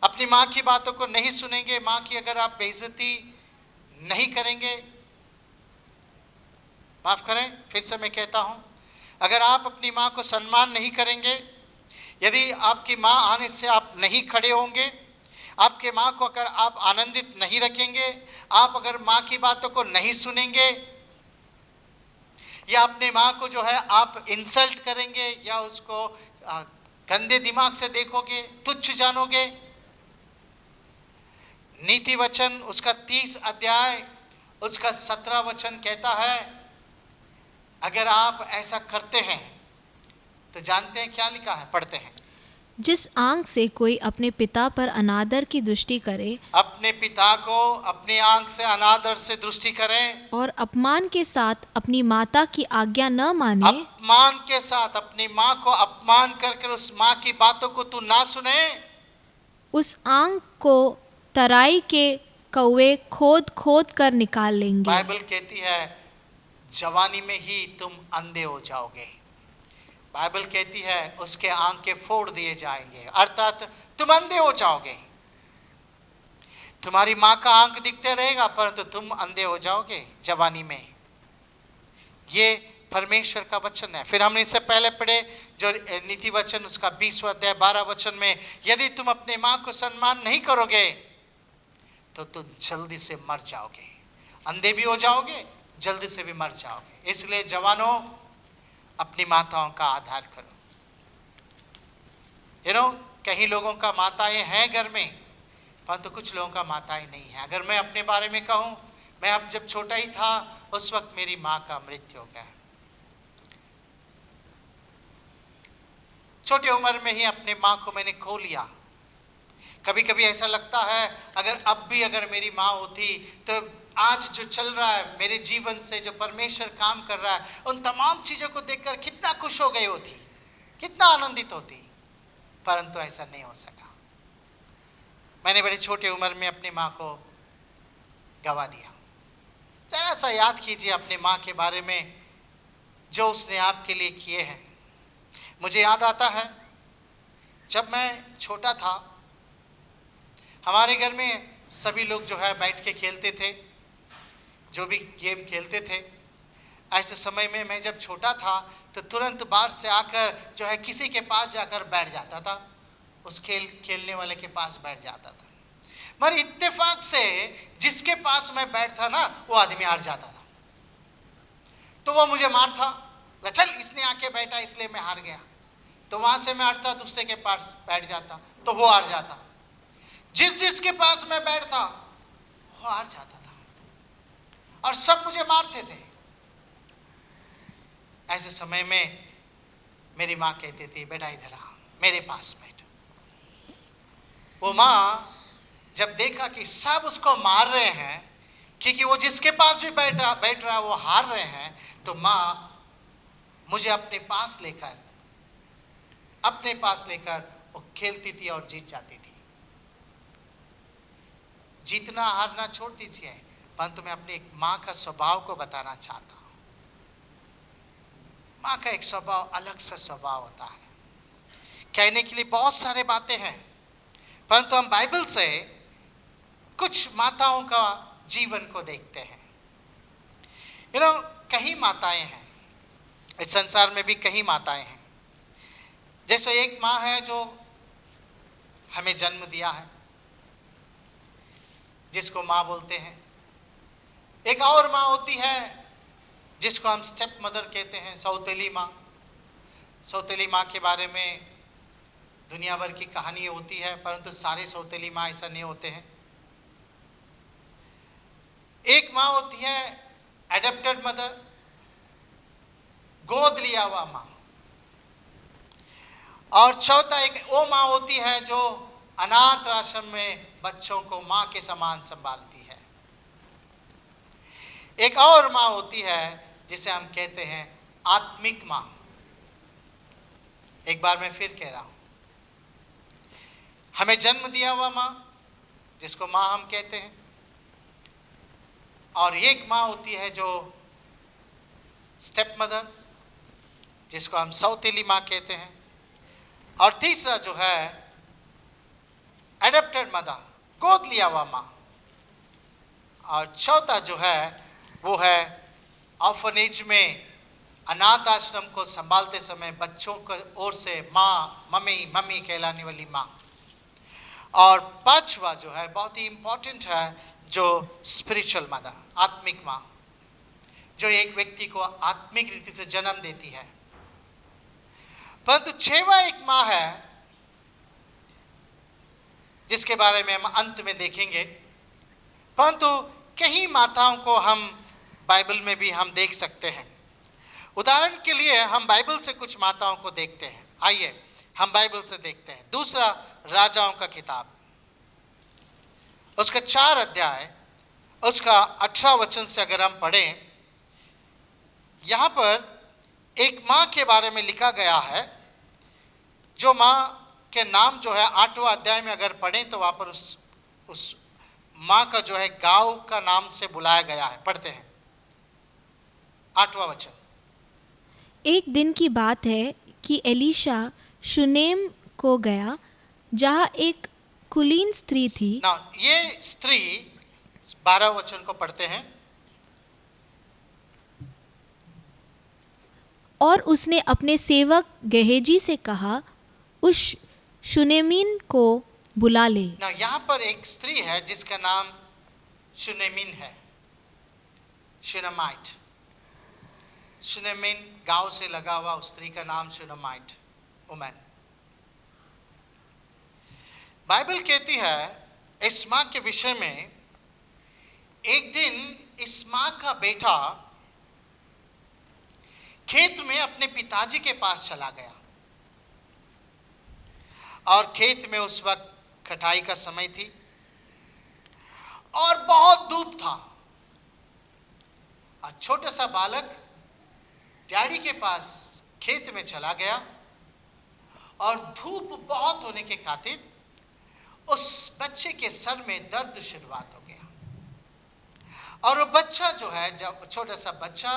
अपनी माँ की बातों को नहीं सुनेंगे, माँ की अगर आप बेइज्जती नहीं करेंगे, माफ करें फिर से मैं कहता हूं, अगर आप अपनी माँ को सम्मान नहीं करेंगे, यदि आपकी माँ आने से आप नहीं खड़े होंगे, आपके माँ को अगर आप आनंदित नहीं रखेंगे, आप अगर माँ की बातों को नहीं सुनेंगे, या अपने माँ को जो है आप इंसल्ट करेंगे या उसको गंदे दिमाग से देखोगे, तुच्छ जानोगे। नीति वचन उसका 30 अध्याय उसका 17 वचन कहता है अगर आप ऐसा करते हैं तो जानते हैं क्या लिखा है, पढ़ते हैं। जिस आंख से कोई अपने पिता पर अनादर की दृष्टि करे, अपने पिता को अपनी आंख से अनादर से दृष्टि करें, और अपमान के साथ अपनी माता की आज्ञा न माने, अपमान के साथ अपनी माँ को अपमान करके उस माँ की बातों को तू ना सुने, उस आंख को तराई के कौवे खोद खोद कर निकाल लेंगे। बाइबल कहती है जवानी में ही तुम अंधे हो जाओगे। बाइबल कहती है उसके आंखें फोड़ दिए जाएंगे, अर्थात तुम अंधे हो जाओगे। तुम्हारी माँ का आंख दिखते रहेगा परंतु तुम अंधे हो जाओगे जवानी में। ये परमेश्वर का वचन है। फिर हमने इससे पहले पढ़े जो नीति वचन उसका 20वां अध्याय 12 वचन में, यदि तुम अपने माँ को सम्मान नहीं करोगे तो तुम जल्दी से मर जाओगे, अंधे भी हो जाओगे, जल्दी से भी मर जाओगे। इसलिए जवानों अपनी माताओं का आदर करो, कहीं लोगों का माताएं हैं घर में, परंतु कुछ लोगों का माताएं नहीं है। अगर मैं अपने बारे में कहूँ, मैं अब जब छोटा ही था उस वक्त मेरी माँ का मृत्यु हो गया। छोटी उम्र में ही अपने माँ को मैंने खो लिया। कभी कभी ऐसा लगता है अगर अब भी अगर मेरी माँ होती तो आज जो चल रहा है मेरे जीवन से, जो परमेश्वर काम कर रहा है, उन तमाम चीज़ों को देखकर कितना खुश हो गई होती, कितना आनंदित होती, परंतु ऐसा नहीं हो सका। मैंने बड़ी छोटी उम्र में अपनी माँ को गवा दिया। जरा सा याद कीजिए अपनी माँ के बारे में जो उसने आपके लिए किए हैं। मुझे याद आता है जब मैं छोटा था, हमारे घर में सभी लोग जो है बैठ के खेलते थे, जो भी गेम खेलते थे। ऐसे समय में मैं जब छोटा था तो तुरंत बाहर से आकर जो है किसी के पास जाकर बैठ जाता था, उस खेलने वाले के पास बैठ जाता था। मगर इत्तेफाक से जिसके पास मैं बैठता ना वो आदमी हार जाता था, तो वो मुझे मारता, चल इसने आके बैठा इसलिए मैं हार गया। तो वहां से मैं हटता, दूसरे के पास बैठ जाता तो वो हार जाता। जिसके पास मैं बैठता वो हार जाता था और सब मुझे मारते थे। ऐसे समय में मेरी माँ कहती थी, बेटा इधर आ, मेरे पास बैठ। वो माँ जब देखा कि सब उसको मार रहे हैं, क्योंकि वो जिसके पास भी बैठ रहा है वो हार रहे हैं, तो माँ मुझे अपने पास लेकर वो खेलती थी और जीत जाती थी। जीतना हारना छोड़ दीजिए, परंतु मैं अपनी एक माँ का स्वभाव को बताना चाहता हूँ। माँ का एक स्वभाव, अलग सा स्वभाव होता है। कहने के लिए बहुत सारे बातें हैं, परंतु हम बाइबल से कुछ माताओं का जीवन को देखते हैं। कई माताएं हैं इस संसार में, भी कई माताएं हैं। जैसे एक माँ है जो हमें जन्म दिया है, जिसको माँ बोलते हैं। एक और माँ होती है जिसको हम स्टेप मदर कहते हैं, सौतेली माँ। सौतेली माँ के बारे में दुनिया भर की कहानी होती है, परंतु सारे सौतेली माँ ऐसा नहीं होते हैं। एक माँ होती है एडॉप्टेड मदर, गोद लिया हुआ माँ। और चौथा एक वो माँ होती है जो अनाथ आश्रम में बच्चों को माँ के समान संभालती है। एक और माँ होती है जिसे हम कहते हैं आत्मिक माँ। एक बार मैं फिर कह रहा हूं, हमें जन्म दिया हुआ माँ जिसको माँ हम कहते हैं, और एक माँ होती है जो स्टेप मदर जिसको हम सौतेली माँ कहते हैं, और तीसरा जो है एडॉप्टेड मदर, गोद लिया हुआ माँ, और चौथा जो है वो है ऑर्फनेज में अनाथ आश्रम को संभालते समय बच्चों की ओर से माँ, मम्मी कहलाने वाली माँ। और पांचवा जो है बहुत ही इंपॉर्टेंट है, जो स्पिरिचुअल मदर, आत्मिक माँ, जो एक व्यक्ति को आत्मिक रीति से जन्म देती है। परंतु छठवां एक माँ है जिसके बारे में हम अंत में देखेंगे। परंतु कई माताओं को हम बाइबल में भी हम देख सकते हैं। उदाहरण के लिए हम बाइबल से कुछ माताओं को देखते हैं। आइए हम बाइबल से देखते हैं। दूसरा राजाओं का किताब, उसका 4 अध्याय, उसका 18 वचन से अगर हम पढ़ें, यहाँ पर एक माँ के बारे में लिखा गया है, जो माँ के नाम जो है 8वां अध्याय में अगर पढ़ें तो वहाँ पर उस माँ का जो है गांव का नाम से बुलाया गया है। पढ़ते हैं 8वां वचन। एक दिन की बात है कि एलीशा शुनेम को गया, जहाँ एक कुलीन स्त्री थी। ना ये स्त्री 12 वचन को पढ़ते हैं। और उसने अपने सेवक गेहजी से कहा, उस शुनेमीन को बुला ले। ना यहाँ पर एक स्त्री है जिसका नाम शुनेमिन है, शुनेमाइट। शुनेमिन गांव से लगा हुआ उस स्त्री का नाम शुनेमाइट वुमन। बाइबल कहती है इस माँ के विषय में, एक दिन इस माँ का बेटा खेत में अपने पिताजी के पास चला गया और खेत में उस वक्त कटाई का समय थी और बहुत धूप था और छोटा सा बालक डैडी के पास खेत में चला गया और धूप बहुत होने के खातिर उस बच्चे के सर में दर्द शुरुआत हो गया और वो बच्चा जो है, जब छोटा सा बच्चा,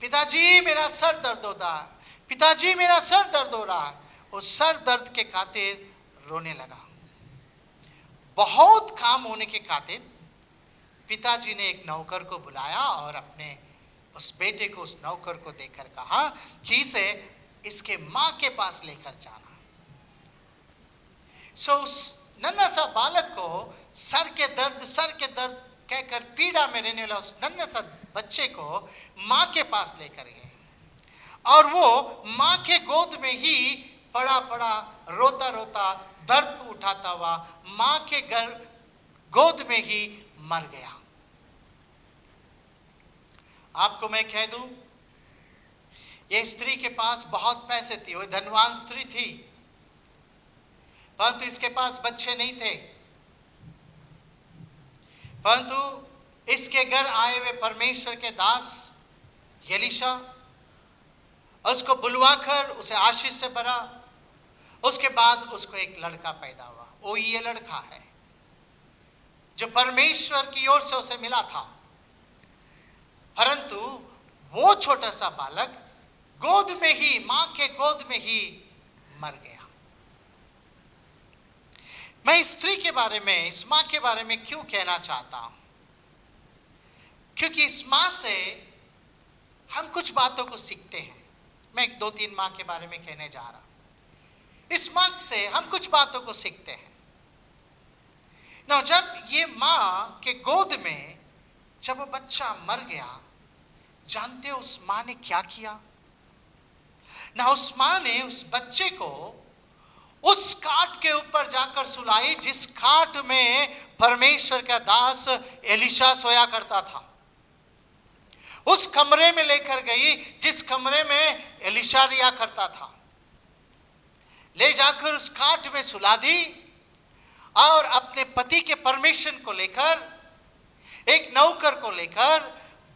पिताजी मेरा सर दर्द होता है, पिताजी मेरा सर दर्द हो रहा है, उस सर दर्द के खातिर रोने लगा। बहुत काम होने के खातिर पिताजी ने एक नौकर को बुलाया और अपने उस बेटे को, उस नौकर को देखकर कहा कि इसे इसके माँ के पास लेकर जाना। उस नन्हा सा बालक को सर के दर्द कहकर पीड़ा में रहने वाला उस नन्हा सा बच्चे को माँ के पास लेकर गए और वो माँ के गोद में ही पड़ा रोता रोता, दर्द को उठाता हुआ माँ के गोद में ही मर गया। आपको मैं कह दूं, ये स्त्री के पास बहुत पैसे थे, वो धनवान स्त्री थी, परंतु इसके पास बच्चे नहीं थे। परंतु इसके घर आए हुए परमेश्वर के दास एलीशा उसको बुलवाकर उसे आशीष से भरा। उसके बाद उसको एक लड़का पैदा हुआ। वो ये लड़का है जो परमेश्वर की ओर से उसे मिला था, परंतु वो छोटा सा बालक गोद में ही, मां के गोद में ही मर गया। मैं इस स्त्री के बारे में, इस मां के बारे में क्यों कहना चाहता हूं? क्योंकि इस मां से हम कुछ बातों को सीखते हैं। मैं 2-3 मां के बारे में कहने जा रहा हूं। इस मां से हम कुछ बातों को सीखते हैं ना। जब ये मां के गोद में जब वो बच्चा मर गया, जानते हो उस मां ने क्या किया ना? उस मां ने उस बच्चे को उस खाट के ऊपर जाकर सुलाई जिस खाट में परमेश्वर का दास एलीशा सोया करता था। उस कमरे में लेकर गई जिस कमरे में एलीशा रिया करता था। ले जाकर उस खाट में सुला दी और अपने पति के परमिशन को लेकर, एक नौकर को लेकर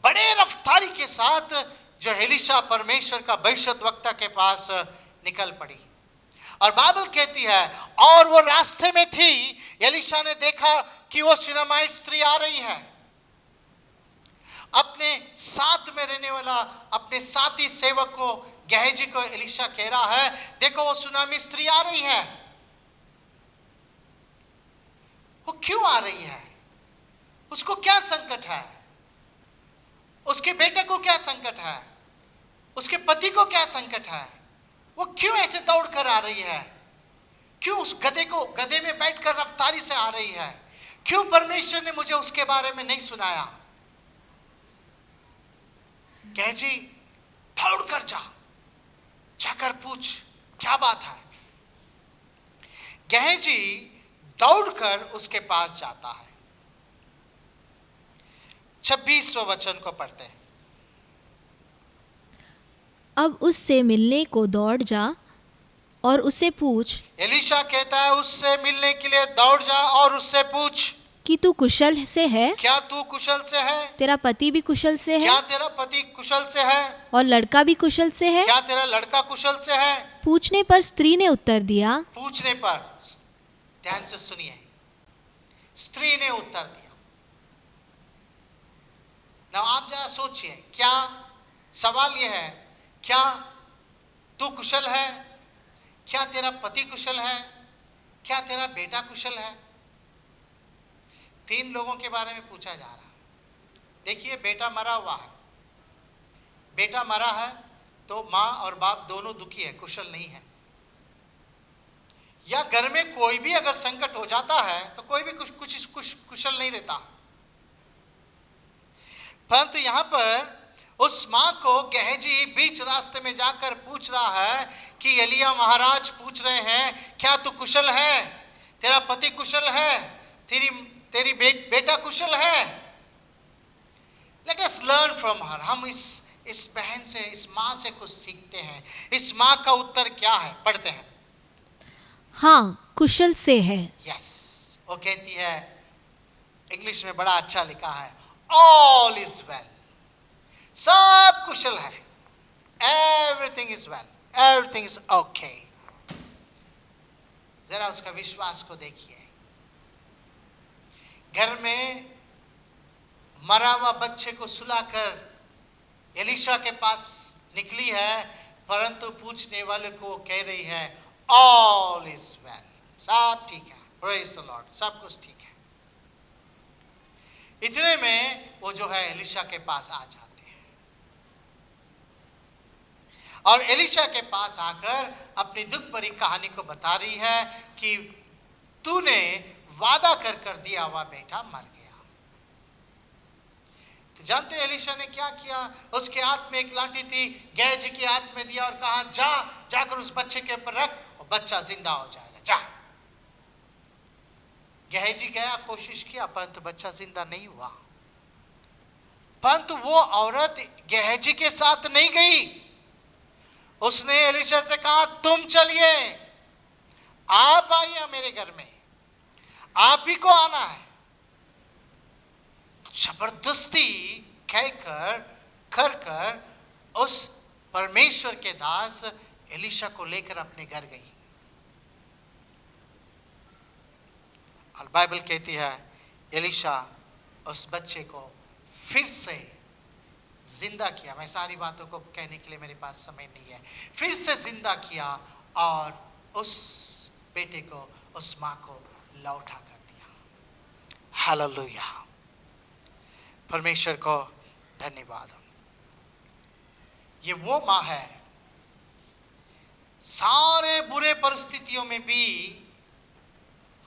बड़े रफ्तारी के साथ जो एलीशा परमेश्वर का भविष्यद्वक्ता के पास निकल पड़ी। और बाइबल कहती है और वो रास्ते में थी, एलीशा ने देखा कि वो शूनेमाइट स्त्री आ रही है। अपने साथ में रहने वाला अपने साथी सेवक को, गेहजी को एलीशा कह रहा है, देखो वो शूनेमी स्त्री आ रही है। वो क्यों आ रही है? उसको क्या संकट है? उसके बेटे को क्या संकट है? उसके पति को क्या संकट है? वो क्यों ऐसे दौड़ कर आ रही है? क्यों उस गधे में बैठकर रफ्तारी से आ रही है? क्यों परमेश्वर ने मुझे उसके बारे में नहीं सुनाया? गेहजी दौड़ कर जाकर पूछ क्या बात है। गेहजी दौड़कर उसके पास जाता है। 26वां वचन को पढ़ते हैं। अब उससे मिलने को दौड़ जा और उससे पूछ। एलीशा कहता है उससे मिलने के लिए दौड़ जा और उससे पूछ कि तू कुशल से है? क्या तू कुशल से है? तेरा पति भी कुशल से है? क्या तेरा पति कुशल से है? और लड़का भी कुशल से है? क्या तेरा लड़का कुशल से है? पूछने पर स्त्री ने उत्तर दिया। पूछने पर, ध्यान से सुनिए, स्त्री ने उत्तर दिया। ना आप जरा सोचिए, क्या सवाल यह है, क्या तू कुशल है? क्या तेरा पति कुशल है? क्या तेरा बेटा कुशल है? 3 लोगों के बारे में पूछा जा रहा है। देखिए, बेटा मरा हुआ है। बेटा मरा है तो माँ और बाप दोनों दुखी है, कुशल नहीं है। या घर में कोई भी अगर संकट हो जाता है तो कोई भी कुछ कुशल नहीं रहता। परंतु यहाँ पर उस माँ को गेहजी बीच रास्ते में जाकर पूछ रहा है कि एलिया महाराज पूछ रहे हैं, क्या तू कुशल है? तेरा पति कुशल है, तेरी बेटा कुशल है। Let us learn from her. हम इस बहन से, इस माँ से कुछ सीखते हैं। इस माँ का उत्तर क्या है, पढ़ते हैं। हाँ, कुशल से है। यस, वो कहती है, इंग्लिश में बड़ा अच्छा लिखा है, ऑल इज वेल। सब कुशल है, everything is well, everything is okay. जरा उसका विश्वास को देखिए। घर में मरा हुआ बच्चे को सुलाकर एलिशा के पास निकली है, परंतु पूछने वाले को वो कह रही है ऑल इज वेल, सब ठीक है, प्रेज द लॉर्ड, सब कुछ ठीक है। इतने में वो जो है एलिशा के पास आ जाते हैं और एलिशा के पास आकर अपनी दुख भरी कहानी को बता रही है कि तूने वादा कर दिया हुआ बेटा मर गया। तो जानते हैं एलिशा ने क्या किया? उसके हाथ में एक लाठी थी, गेहजी के हाथ में दिया और कहा जाकर उस बच्चे के ऊपर रख और बच्चा जिंदा हो जाएगा, जा। गेहजी गया, कोशिश किया, परंतु बच्चा जिंदा नहीं हुआ। परंतु वो औरत गेहजी के साथ नहीं गई। उसने एलिशा से कहा तुम चलिए, आप आइए मेरे घर में, आप ही को आना है। जबरदस्ती कर उस परमेश्वर के दास एलिशा को लेकर अपने घर गई। और बाइबल कहती है एलिशा उस बच्चे को फिर से जिंदा किया। मैं सारी बातों को कहने के लिए मेरे पास समय नहीं है। फिर से जिंदा किया और उस बेटे को, उस माँ को लौटा कर दिया। हालेलुया, परमेश्वर को धन्यवाद। ये वो माँ है, सारे बुरे परिस्थितियों में भी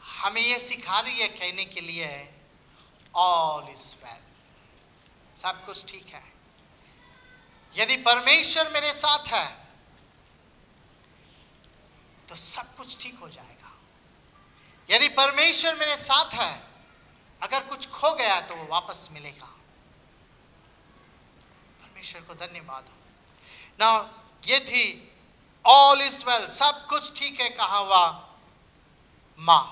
हमें ये सिखा रही है कहने के लिए ऑल इज वेल, सब कुछ ठीक है। यदि परमेश्वर मेरे साथ है तो सब कुछ ठीक हो जाएगा। यदि परमेश्वर मेरे साथ है, अगर कुछ खो गया तो वो वापस मिलेगा। परमेश्वर को धन्यवाद हो। ना ये थी ऑल इज वेल, सब कुछ ठीक है कहा हुआ मां।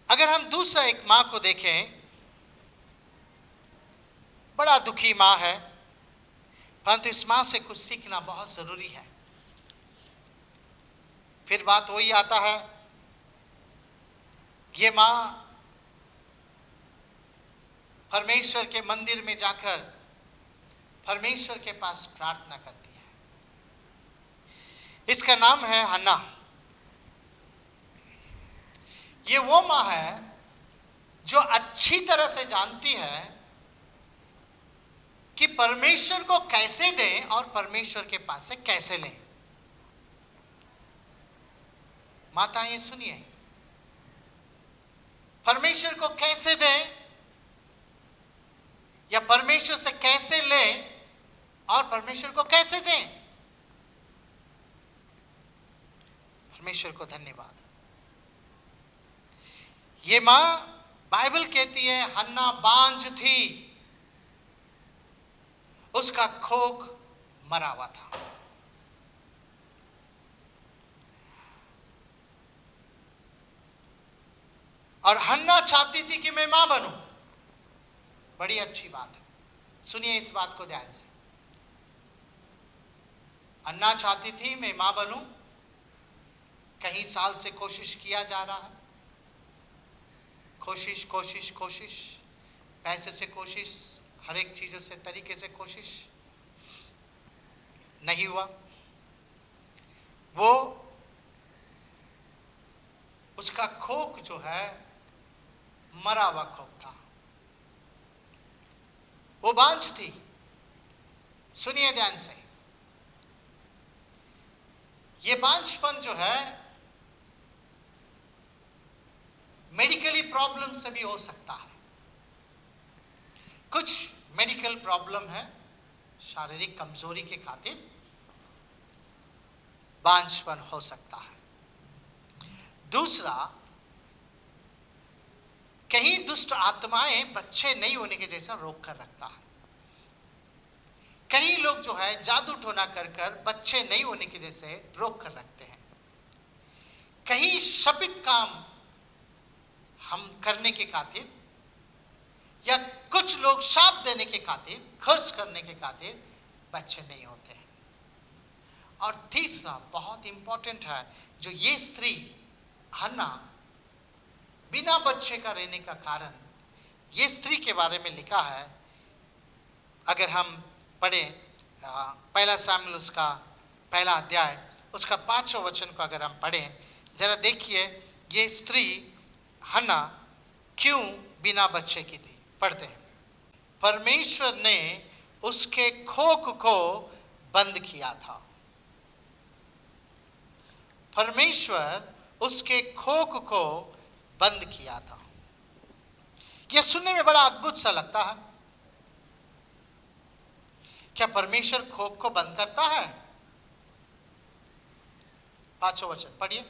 अगर हम दूसरा एक मां को देखें, बड़ा दुखी मां है, परंतु इस मां से कुछ सीखना बहुत जरूरी है। फिर बात वही आता है, ये मां परमेश्वर के मंदिर में जाकर परमेश्वर के पास प्रार्थना करती है। इसका नाम है हन्ना। ये वो मां है जो अच्छी तरह से जानती है कि परमेश्वर को कैसे दें और परमेश्वर के पास से कैसे लें। माता ये सुनिए, परमेश्वर को कैसे दें या परमेश्वर से कैसे लें और परमेश्वर को कैसे दें। परमेश्वर को धन्यवाद। ये मां, बाइबल कहती है हन्ना बांझ थी, उसका खोक मरा हुआ था। और हन्ना चाहती थी कि मैं मां बनूं। बड़ी अच्छी बात है, सुनिए इस बात को ध्यान से। हन्ना चाहती थी मैं मां बनूं। कई साल से कोशिश किया जा रहा है, कोशिश, पैसे से कोशिश, हर एक चीजों से, तरीके से कोशिश, नहीं हुआ। वो उसका खोक जो है मरा हुआ खोक था, वो बांझ थी। सुनिए ध्यान से, ये बांझपन जो है मेडिकली प्रॉब्लम से भी हो सकता है। कुछ मेडिकल प्रॉब्लम है, शारीरिक कमजोरी के खातिर बांझपन हो सकता है। दूसरा, कहीं दुष्ट आत्माएं बच्चे नहीं होने के जैसा रोक कर रखता है। कई लोग जो है जादू टोना कर कर बच्चे नहीं होने के जैसे रोक कर रखते हैं। कहीं शपित काम हम करने के खातिर, या कुछ लोग शाप देने के खातिर, खर्च करने के खातिर बच्चे नहीं होते हैं। और तीसरा बहुत इंपॉर्टेंट है, जो ये स्त्री हन्ना बिना बच्चे का रहने का कारण, ये स्त्री के बारे में लिखा है। अगर हम पढ़ें पहला शामिल उसका पहला अध्याय उसका 5वां वचन को अगर हम पढ़ें, जरा देखिए ये स्त्री हन्ना क्यों बिना बच्चे की थी। पढ़ते हैं, परमेश्वर ने उसके कोख को बंद किया था। परमेश्वर उसके कोख को बंद किया था। यह सुनने में बड़ा अद्भुत सा लगता है। क्या परमेश्वर कोख को बंद करता है? 5वां वचन पढ़िए।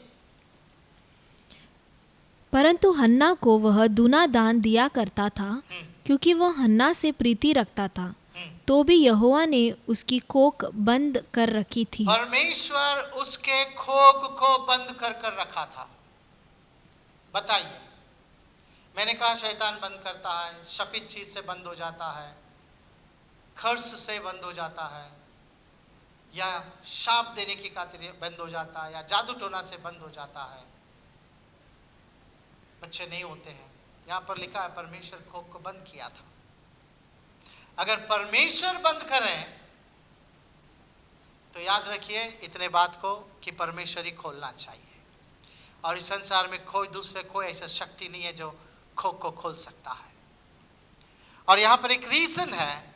परंतु हन्ना को वह दूना दान दिया करता था, क्योंकि वह हन्ना से प्रीति रखता था। तो भी यहोवा ने उसकी कोख बंद कर रखी थी। परमेश्वर उसके कोख को बंद कर कर रखा था। बताइए, मैंने कहा शैतान बंद करता है, शपित चीज से बंद हो जाता है, खर्च से बंद हो जाता है, या शाप देने की खातिर बंद हो जाता है, या जादू टोना से बंद हो जाता है, बच्चे नहीं होते हैं। यहां पर लिखा है परमेश्वर कोख को बंद किया था। अगर परमेश्वर बंद करें तो याद रखिए इतने बात को कि परमेश्वर ही खोलना चाहिए। और इस संसार में कोई ऐसा शक्ति नहीं है जो कोख को खोल सकता है। और यहां पर एक रीजन है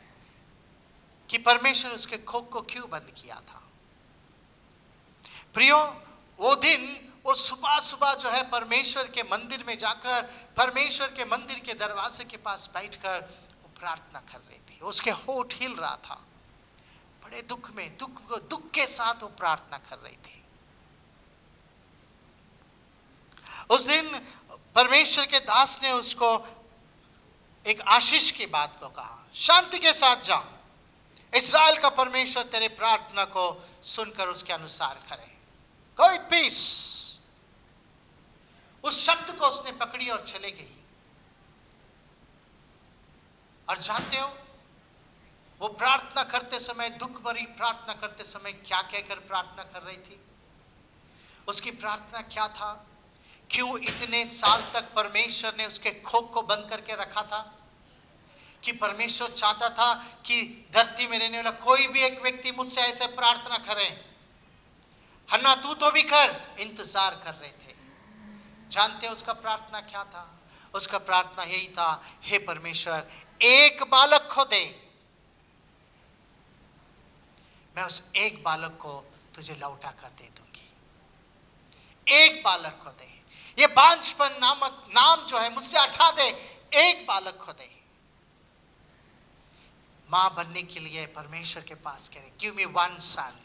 कि परमेश्वर उसके कोख को क्यों बंद किया था। प्रियो, वो दिन वो सुबह सुबह जो है परमेश्वर के मंदिर में जाकर, परमेश्वर के मंदिर के दरवाजे के पास बैठकर वो प्रार्थना कर रही थी। उसके होठ हिल रहा था, बड़े दुख में, दुख के साथ वो प्रार्थना कर रही थी। उस दिन परमेश्वर के दास ने उसको एक आशीष की बात को कहा, शांति के साथ जाओ, इस्राएल का परमेश्वर तेरे प्रार्थना को सुनकर उसके अनुसार करे। Go with peace. उस शब्द को उसने पकड़ी और चले गई। और जानते हो वो प्रार्थना करते समय, दुख भरी प्रार्थना करते समय क्या कहकर प्रार्थना कर रही थी? उसकी प्रार्थना क्या था? क्यों इतने साल तक परमेश्वर ने उसके कोख को बंद करके रखा था? कि परमेश्वर चाहता था कि धरती में रहने वाला कोई भी एक व्यक्ति मुझसे ऐसे प्रार्थना करे। हन्ना तू तो भी कर, इंतजार कर रहे थे। जानते हो उसका प्रार्थना क्या था? उसका प्रार्थना यही था, हे परमेश्वर एक बालक को दे, मैं उस एक बालक को तुझे लौटा कर दे दूंगी। एक बालक को दे, ये बांझपन नामक नाम जो है मुझसे हटा दे, एक बालक को दे। मां बनने के लिए परमेश्वर के पास कह रहे, गिव मी वन सन।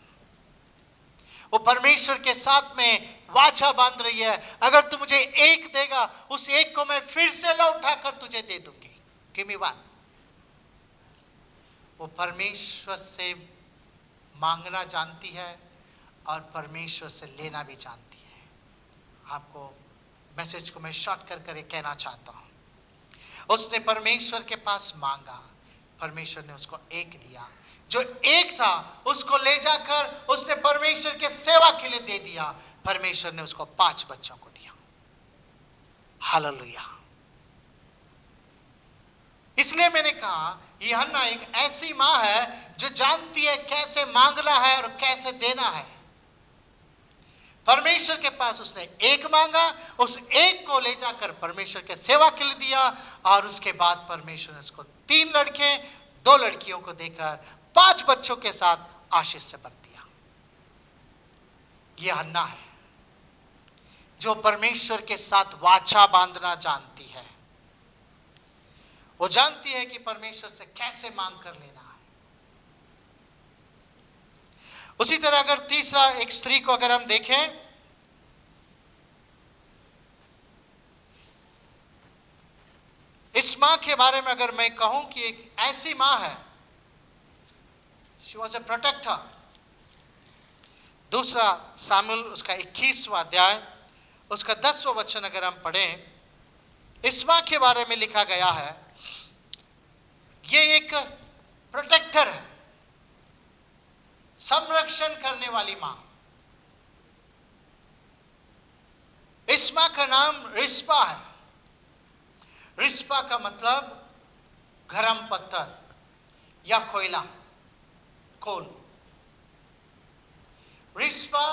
वो परमेश्वर के साथ में वाचा बांध रही है, अगर तू मुझे एक देगा, उस एक को मैं फिर से लौटा कर तुझे दे दूंगी। Give me one. वो परमेश्वर से मांगना जानती है और परमेश्वर से लेना भी जानती है। आपको मैसेज को मैं शॉर्ट कर कर कहना चाहता हूं। उसने परमेश्वर के पास मांगा, परमेश्वर ने उसको एक दिया। जो एक था उसको ले जाकर उसने परमेश्वर के सेवा के लिए दे दिया। परमेश्वर ने उसको 5 बच्चों को दिया। हालेलुया। इसलिए मैंने कहा यूहन्ना एक ऐसी मां है जो जानती है कैसे मांगना है और कैसे देना है। परमेश्वर के पास उसने एक मांगा, उस एक को ले जाकर परमेश्वर के सेवा के लिए दिया, और उसके बाद परमेश्वर ने उसको 3 लड़के 2 लड़कियों को देकर 5 बच्चों के साथ आशीष से भर दिया। यह हन्ना है जो परमेश्वर के साथ वाचा बांधना जानती है। वो जानती है कि परमेश्वर से कैसे मांग कर लेना है। उसी तरह अगर तीसरा एक स्त्री को अगर हम देखें, के बारे में अगर मैं कहूं कि एक ऐसी माँ है, शी वॉज ए प्रोटेक्टर। दूसरा सामुएल उसका 21वां अध्याय उसका 10वां वचन अगर हम पढ़ें, इस माँ के बारे में लिखा गया है, ये एक प्रोटेक्टर है, संरक्षण करने वाली माँ। इस माँ का नाम रिस्पा है। रिस्पा का मतलब गरम पत्थर या कोयला, कोल। रिस्पा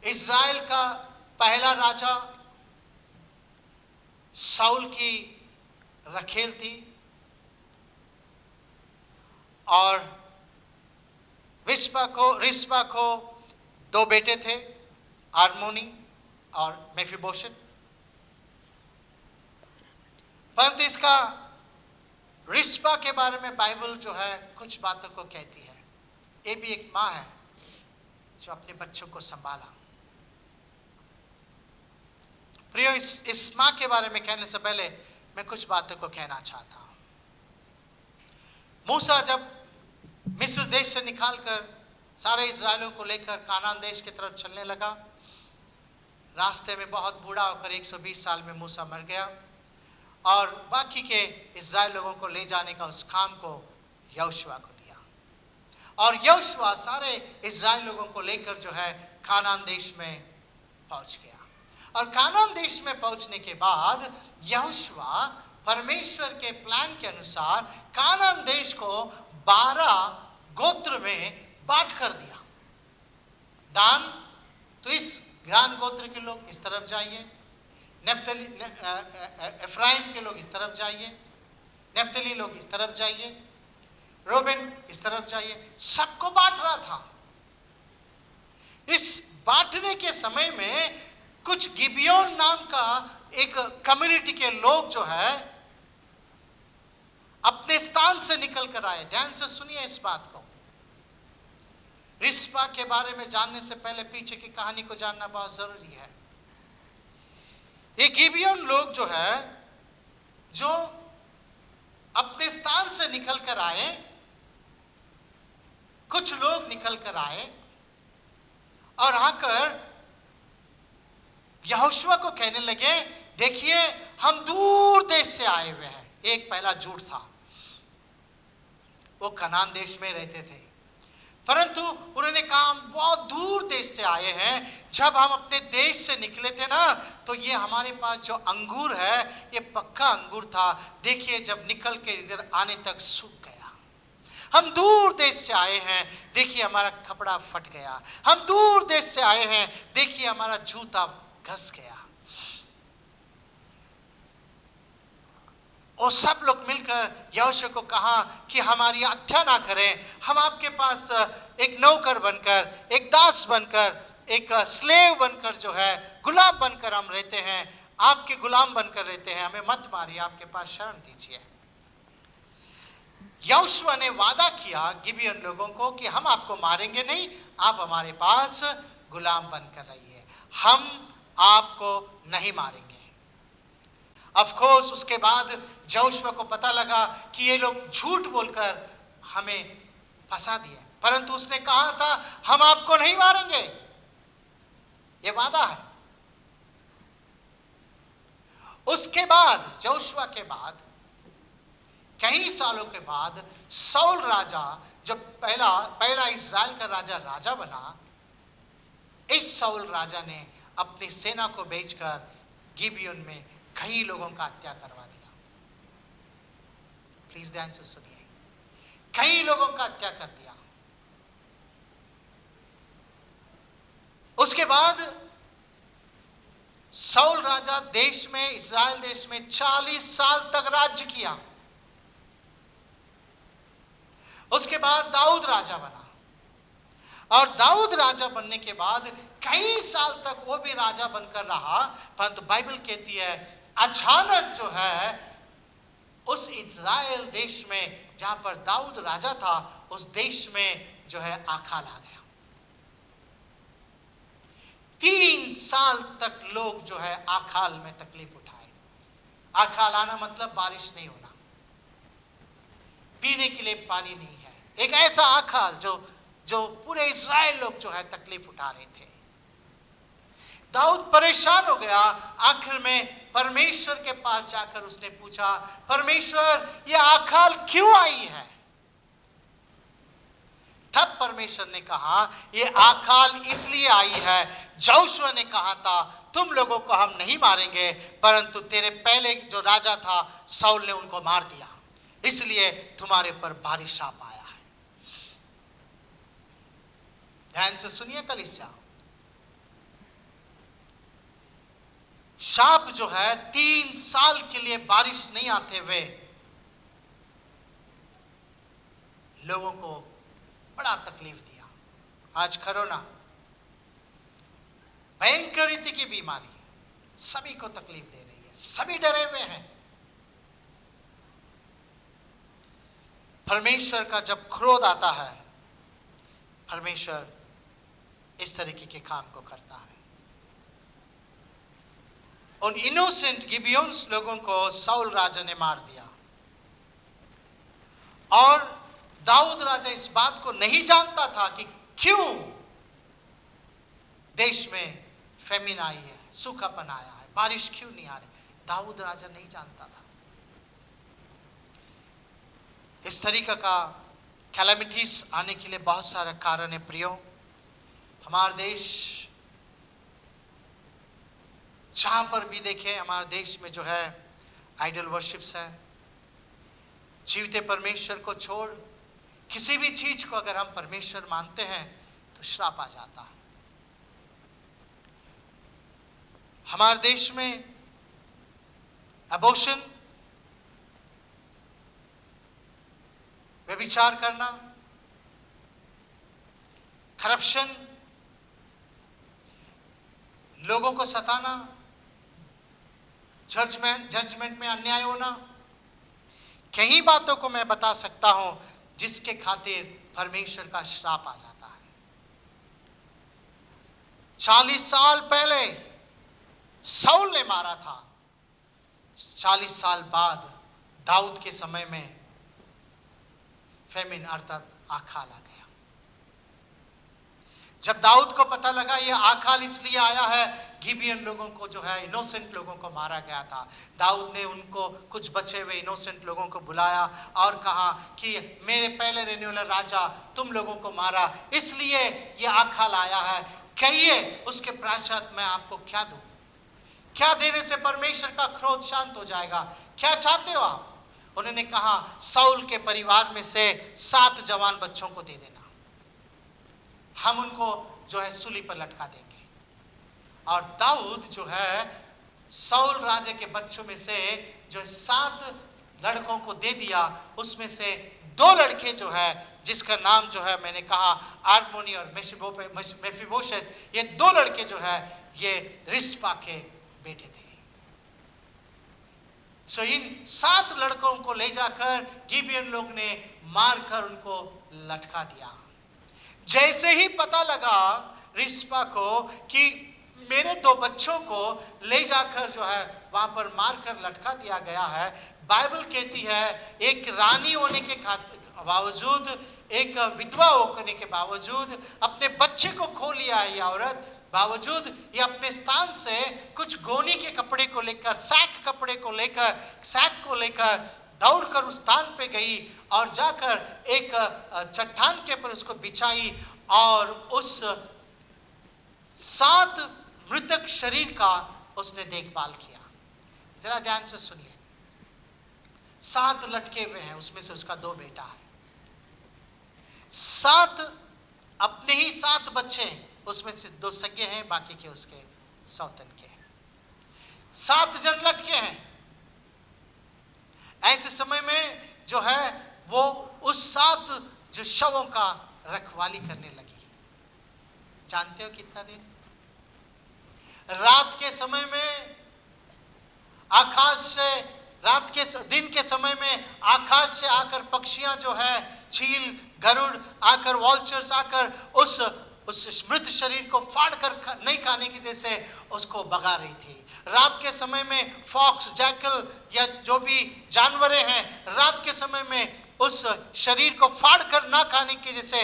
इज़राइल का पहला राजा साउल की रखेल थी और रिस्पा को 2 बेटे थे, आर्मोनी और मेफीबोशेत। परंतु इसका रिस्पा के बारे में बाइबल जो है कुछ बातों को कहती है। ये भी एक माँ है जो अपने बच्चों को संभाला। प्रियो, इस माँ के बारे में कहने से पहले मैं कुछ बातों को कहना चाहता हूँ। मूसा जब मिस्र देश से निकालकर सारे इजरायलियों को लेकर कानान देश की तरफ चलने लगा, रास्ते में बहुत बूढ़ा होकर 120 साल में मूसा मर गया और बाकी के इजराइल लोगों को ले जाने का उस काम को यहोशुआ को दिया और यहोशुआ सारे इजराइल लोगों को लेकर जो है कानान देश में पहुंच गया। और कानान देश में पहुंचने के बाद यहोशुआ परमेश्वर के प्लान के अनुसार कानान देश को 12 गोत्र में बांट कर दिया। दान, तो इस दान गोत्र के लोग इस तरफ जाइए, नफ्तली एफ्राइम के लोग इस तरफ जाइए, नफ्तली लोग इस तरफ जाइए, रोबेन इस तरफ जाइए, सबको बांट रहा था। इस बांटने के समय में कुछ गिबियोन नाम का एक कम्युनिटी के लोग जो है अपने स्थान से निकल कर आए। ध्यान से सुनिए इस बात को। रिस्पा के बारे में जानने से पहले पीछे की कहानी को जानना बहुत जरूरी है। ये गिबियोन लोग जो है, जो अपने स्थान से निकल कर आए, कुछ लोग निकल कर आए और आकर यहोशुआ को कहने लगे, देखिए हम दूर देश से आए हुए हैं। एक पहला झूठ था, वो कनान देश में रहते थे, परंतु उन्होंने कहा हम बहुत दूर देश से आए हैं। जब हम अपने देश से निकले थे ना, तो ये हमारे पास जो अंगूर है ये पक्का अंगूर था। देखिए जब निकल के इधर आने तक सूख गया। हम दूर देश से आए हैं, देखिए हमारा कपड़ा फट गया। हम दूर देश से आए हैं, देखिए हमारा जूता घस गया। और सब लोग मिलकर यहोशुआ को कहा कि हमारी हत्या ना करें। हम आपके पास एक नौकर बनकर, एक दास बनकर, एक स्लेव बनकर जो है, गुलाम बनकर हम रहते हैं, आपके गुलाम बनकर रहते हैं। हमें मत मारिए, आपके पास शरण दीजिए। यहोशुआ ने वादा किया गिबियन लोगों को कि हम आपको मारेंगे नहीं, आप हमारे पास गुलाम बनकर रहिए, हम आपको नहीं मारेंगे। ऑफ कोर्स उसके बाद यहोशुआ को पता लगा कि ये लोग झूठ बोलकर हमें फंसा दिए, परंतु उसने कहा था हम आपको नहीं मारेंगे, ये वादा है। उसके बाद यहोशुआ के बाद कई सालों के बाद साउल राजा, जो पहला इजराइल का राजा बना, इस साउल राजा ने अपनी सेना को भेजकर गिबियोन में कई लोगों का हत्या करवा दिया। प्लीज ध्यान से सुनिए, कई लोगों का हत्या कर दिया। उसके बाद साउल राजा देश में, इस्राएल देश में 40 साल तक राज्य किया। उसके बाद दाऊद राजा बना और दाऊद राजा बनने के बाद कई साल तक वो भी राजा बनकर रहा, परंतु बाइबल कहती है अचानक जो है उस इज़राइल देश में जहां पर दाऊद राजा था, उस देश में जो है अकाल आ गया। 3 साल तक लोग जो है अकाल में तकलीफ उठाए आकाल आना मतलब बारिश नहीं होना, पीने के लिए पानी नहीं है। एक ऐसा आकाल जो पूरे इस्राएल लोग जो है तकलीफ उठा रहे थे। दाऊद परेशान हो गया। आखिर में परमेश्वर के पास जाकर उसने पूछा, परमेश्वर ये आकाल क्यों आई है? तब परमेश्वर ने कहा, ये आकाल इसलिए आई है, यहोशू ने कहा था तुम लोगों को हम नहीं मारेंगे, परंतु तेरे पहले जो राजा था शाऊल ने उनको मार दिया, इसलिए तुम्हारे पर बारिश शाप आया है। ध्यान से सुनिए कलीसिया, शाप जो है 3 साल के लिए बारिश नहीं आते हुए लोगों को बड़ा तकलीफ दिया। आज कोरोना भयंकर रीति की बीमारी सभी को तकलीफ दे रही है, सभी डरे हुए हैं। परमेश्वर का जब क्रोध आता है, परमेश्वर इस तरीके के काम को करता है। उन इनोसेंट गिबियोन्स लोगों को शाऊल राजा ने मार दिया और दाऊद राजा इस बात को नहीं जानता था कि क्यों देश में फेमिन आई है, सूखापन आया है, बारिश क्यों नहीं आ रही। दाऊद राजा नहीं जानता था। इस तरीके का कैलेमिटीज आने के लिए बहुत सारे कारण है प्रियो। हमारा देश जहां पर भी देखें, हमारे देश में जो है आइडल वर्शिप्स है। जीवते परमेश्वर को छोड़ किसी भी चीज को अगर हम परमेश्वर मानते हैं तो श्राप आ जाता है। हमारे देश में अबॉर्शन, व्यभिचार करना, करप्शन, लोगों को सताना, जजमेंट में अन्याय होना, कई बातों को मैं बता सकता हूं जिसके खातिर परमेश्वर का श्राप आ जाता है। 40 साल पहले शाऊल ने मारा था, 40 साल बाद दाऊद के समय में फेमिन अर्थात आकाल आ गया। जब दाऊद को पता लगा ये आकाल इसलिए आया है, गिबियन लोगों को जो है इनोसेंट लोगों को मारा गया था, दाऊद ने उनको कुछ बचे हुए इनोसेंट लोगों को बुलाया और कहा कि मेरे पहले रहने वाला राजा तुम लोगों को मारा, इसलिए ये आकाल आया है, कहिए उसके प्रायश्चित मैं आपको क्या दूं? क्या देने से परमेश्वर का क्रोध शांत हो जाएगा? क्या चाहते हो आप? उन्होंने कहा शाऊल के परिवार में से 7 जवान बच्चों को दे देना, हम उनको जो है सूली पर लटका देंगे। और दाऊद जो है शाऊल राजा के बच्चों में से जो 7 लड़कों को दे दिया, उसमें से 2 लड़के जो है जिसका नाम जो है मैंने कहा आर्मोनी और मेफीबोशेत, ये 2 लड़के जो है ये रिस्पा के बेटे थे। सो इन 7 लड़कों को ले जाकर गिबियन लोग ने मारकर उनको लटका दिया। जैसे ही पता लगा रिस्पा को कि मेरे 2 बच्चों को ले जाकर जो है वहां पर मारकर लटका दिया गया है, बाइबल कहती है एक रानी होने के बावजूद, एक विधवा होने के बावजूद अपने बच्चे को खो लिया है ये औरत, बावजूद ये अपने स्थान से कुछ गोनी के कपड़े को लेकर, सैक को लेकर दौड़कर उस स्थान पे गई और जाकर एक चट्टान के ऊपर उसको बिछाई और उस 7 मृतक शरीर का उसने देखभाल किया। जरा ध्यान से सुनिए, 7 लटके हुए हैं, उसमें से उसका 2 बेटा है, 7 अपने ही 7 बच्चे, उसमें से 2 सगे हैं, बाकी के उसके सौतन के हैं। 7 जन लटके हैं। ऐसे समय में जो है वो उस 7 जो शवों का रखवाली करने लगी। जानते हो कितना दिन? रात के समय में आकाश से, दिन के समय में आकाश से आकर पक्षियां जो है, चील, गरुड़ आकर, वॉल्चर्स आकर उस उस मृत शरीर को फाड़ कर नहीं खाने की जैसे उसको भगा रही थी। रात के समय में फॉक्स, जैकल या जो भी जानवरें हैं, रात के समय में उस शरीर को फाड़ कर ना खाने की जैसे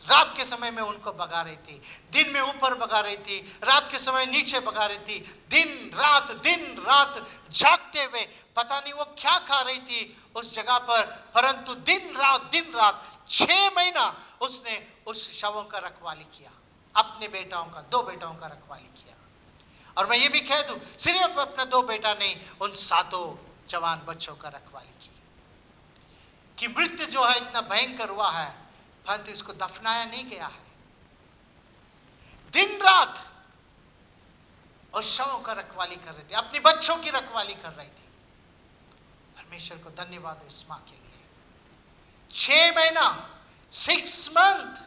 रात के समय में उनको भगा रही थी। दिन में ऊपर भगा रही थी, रात के समय नीचे भगा रही थी। दिन रात जागते हुए पता नहीं वो क्या खा रही थी उस जगह पर, परंतु दिन रात 6 महीना उसने उस शवों का रखवाली किया, अपने बेटाओं का, 2 बेटाओं का रखवाली किया। और मैं ये भी कह दूं, सिर्फ अपना 2 बेटा नहीं, उन 7 जवान बच्चों का रखवाली की। कि मृत्यु जो है इतना भयंकर हुआ है, परंतु इसको दफनाया नहीं गया है। दिन रात उस शवों का रखवाली कर रही थी, अपने बच्चों की रखवाली कर रही थी। परमेश्वर को धन्यवाद हो इस मां के लिए। 6 महीना 6 मंथ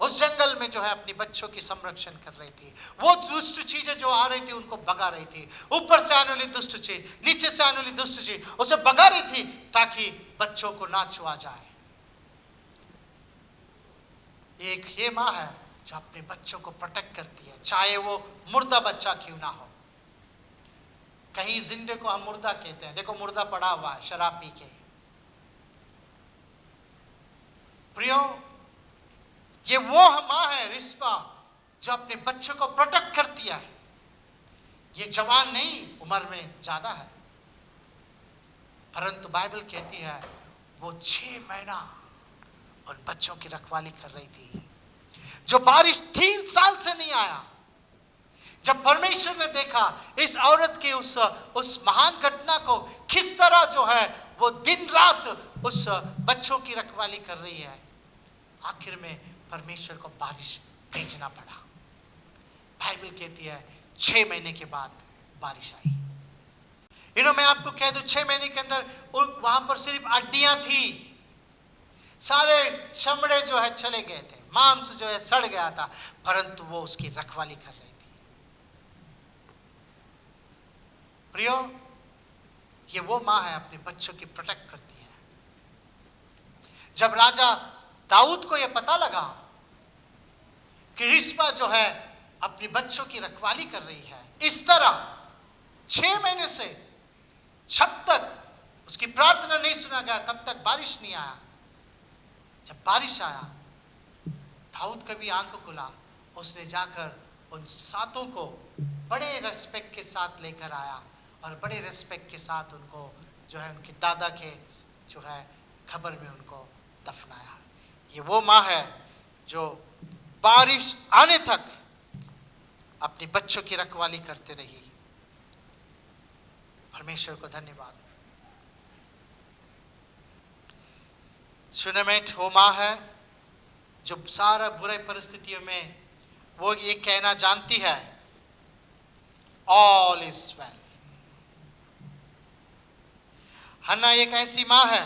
उस जंगल में जो है अपने बच्चों की संरक्षण कर रही थी। वो दुष्ट चीजें जो आ रही थी उनको भगा रही थी। ऊपर से आने वाली दुष्ट चीज, नीचे से आने वाली दुष्ट चीज, उसे भगा रही थी ताकि बच्चों को ना छुआ जाए। एक ये माँ है जो अपने बच्चों को प्रोटेक्ट करती है, चाहे वो मुर्दा बच्चा क्यों ना हो। कहीं जिंदे को हम मुर्दा कहते हैं, देखो मुर्दा पड़ा हुआ है शराब पी के। प्रियो, ये वो माँ है रिस्पा जो अपने बच्चों को प्रोटेक्ट करती है। ये जवान नहीं, उम्र में ज्यादा है, परंतु बाइबल कहती है वो 6 महीना उन बच्चों की रखवाली कर रही थी। जो बारिश 3 साल से नहीं आया, जब परमेश्वर ने देखा इस औरत के उस महान घटना को, किस तरह जो है वो दिन रात उस बच्चों की रखवाली कर रही है, आखिर में परमेश्वर को बारिश भेजना पड़ा। बाइबल कहती है 6 महीने के बाद बारिश आई। मैं आपको कह दूं, 6 महीने के अंदर वहां पर सिर्फ हड्डियां थी, सारे चमड़े जो है चले गए थे, मांस जो है सड़ गया था, परंतु वो उसकी रखवाली कर रही थी। प्रियो, ये वो मां है अपने बच्चों की प्रोटेक्ट करती है। जब राजा दाऊद को यह पता लगा कि रिस्पा जो है अपने बच्चों की रखवाली कर रही है इस तरह 6 महीने से, जब तक उसकी प्रार्थना नहीं सुना गया तब तक बारिश नहीं आया। जब बारिश आया, दाऊद का भी आंख खुला, उसने जाकर उन 7 को बड़े रेस्पेक्ट के साथ लेकर आया और बड़े रेस्पेक्ट के साथ उनको जो है उनके दादा के जो है खबर में उनको दफनाया। ये वो माँ है जो बारिश आने तक अपने बच्चों की रखवाली करते रही। परमेश्वर को धन्यवाद। सुनेमेट वो माँ है जो सारा बुरे परिस्थितियों में वो ये कहना जानती है, ऑल इज वेल। हन्ना एक ऐसी माँ है,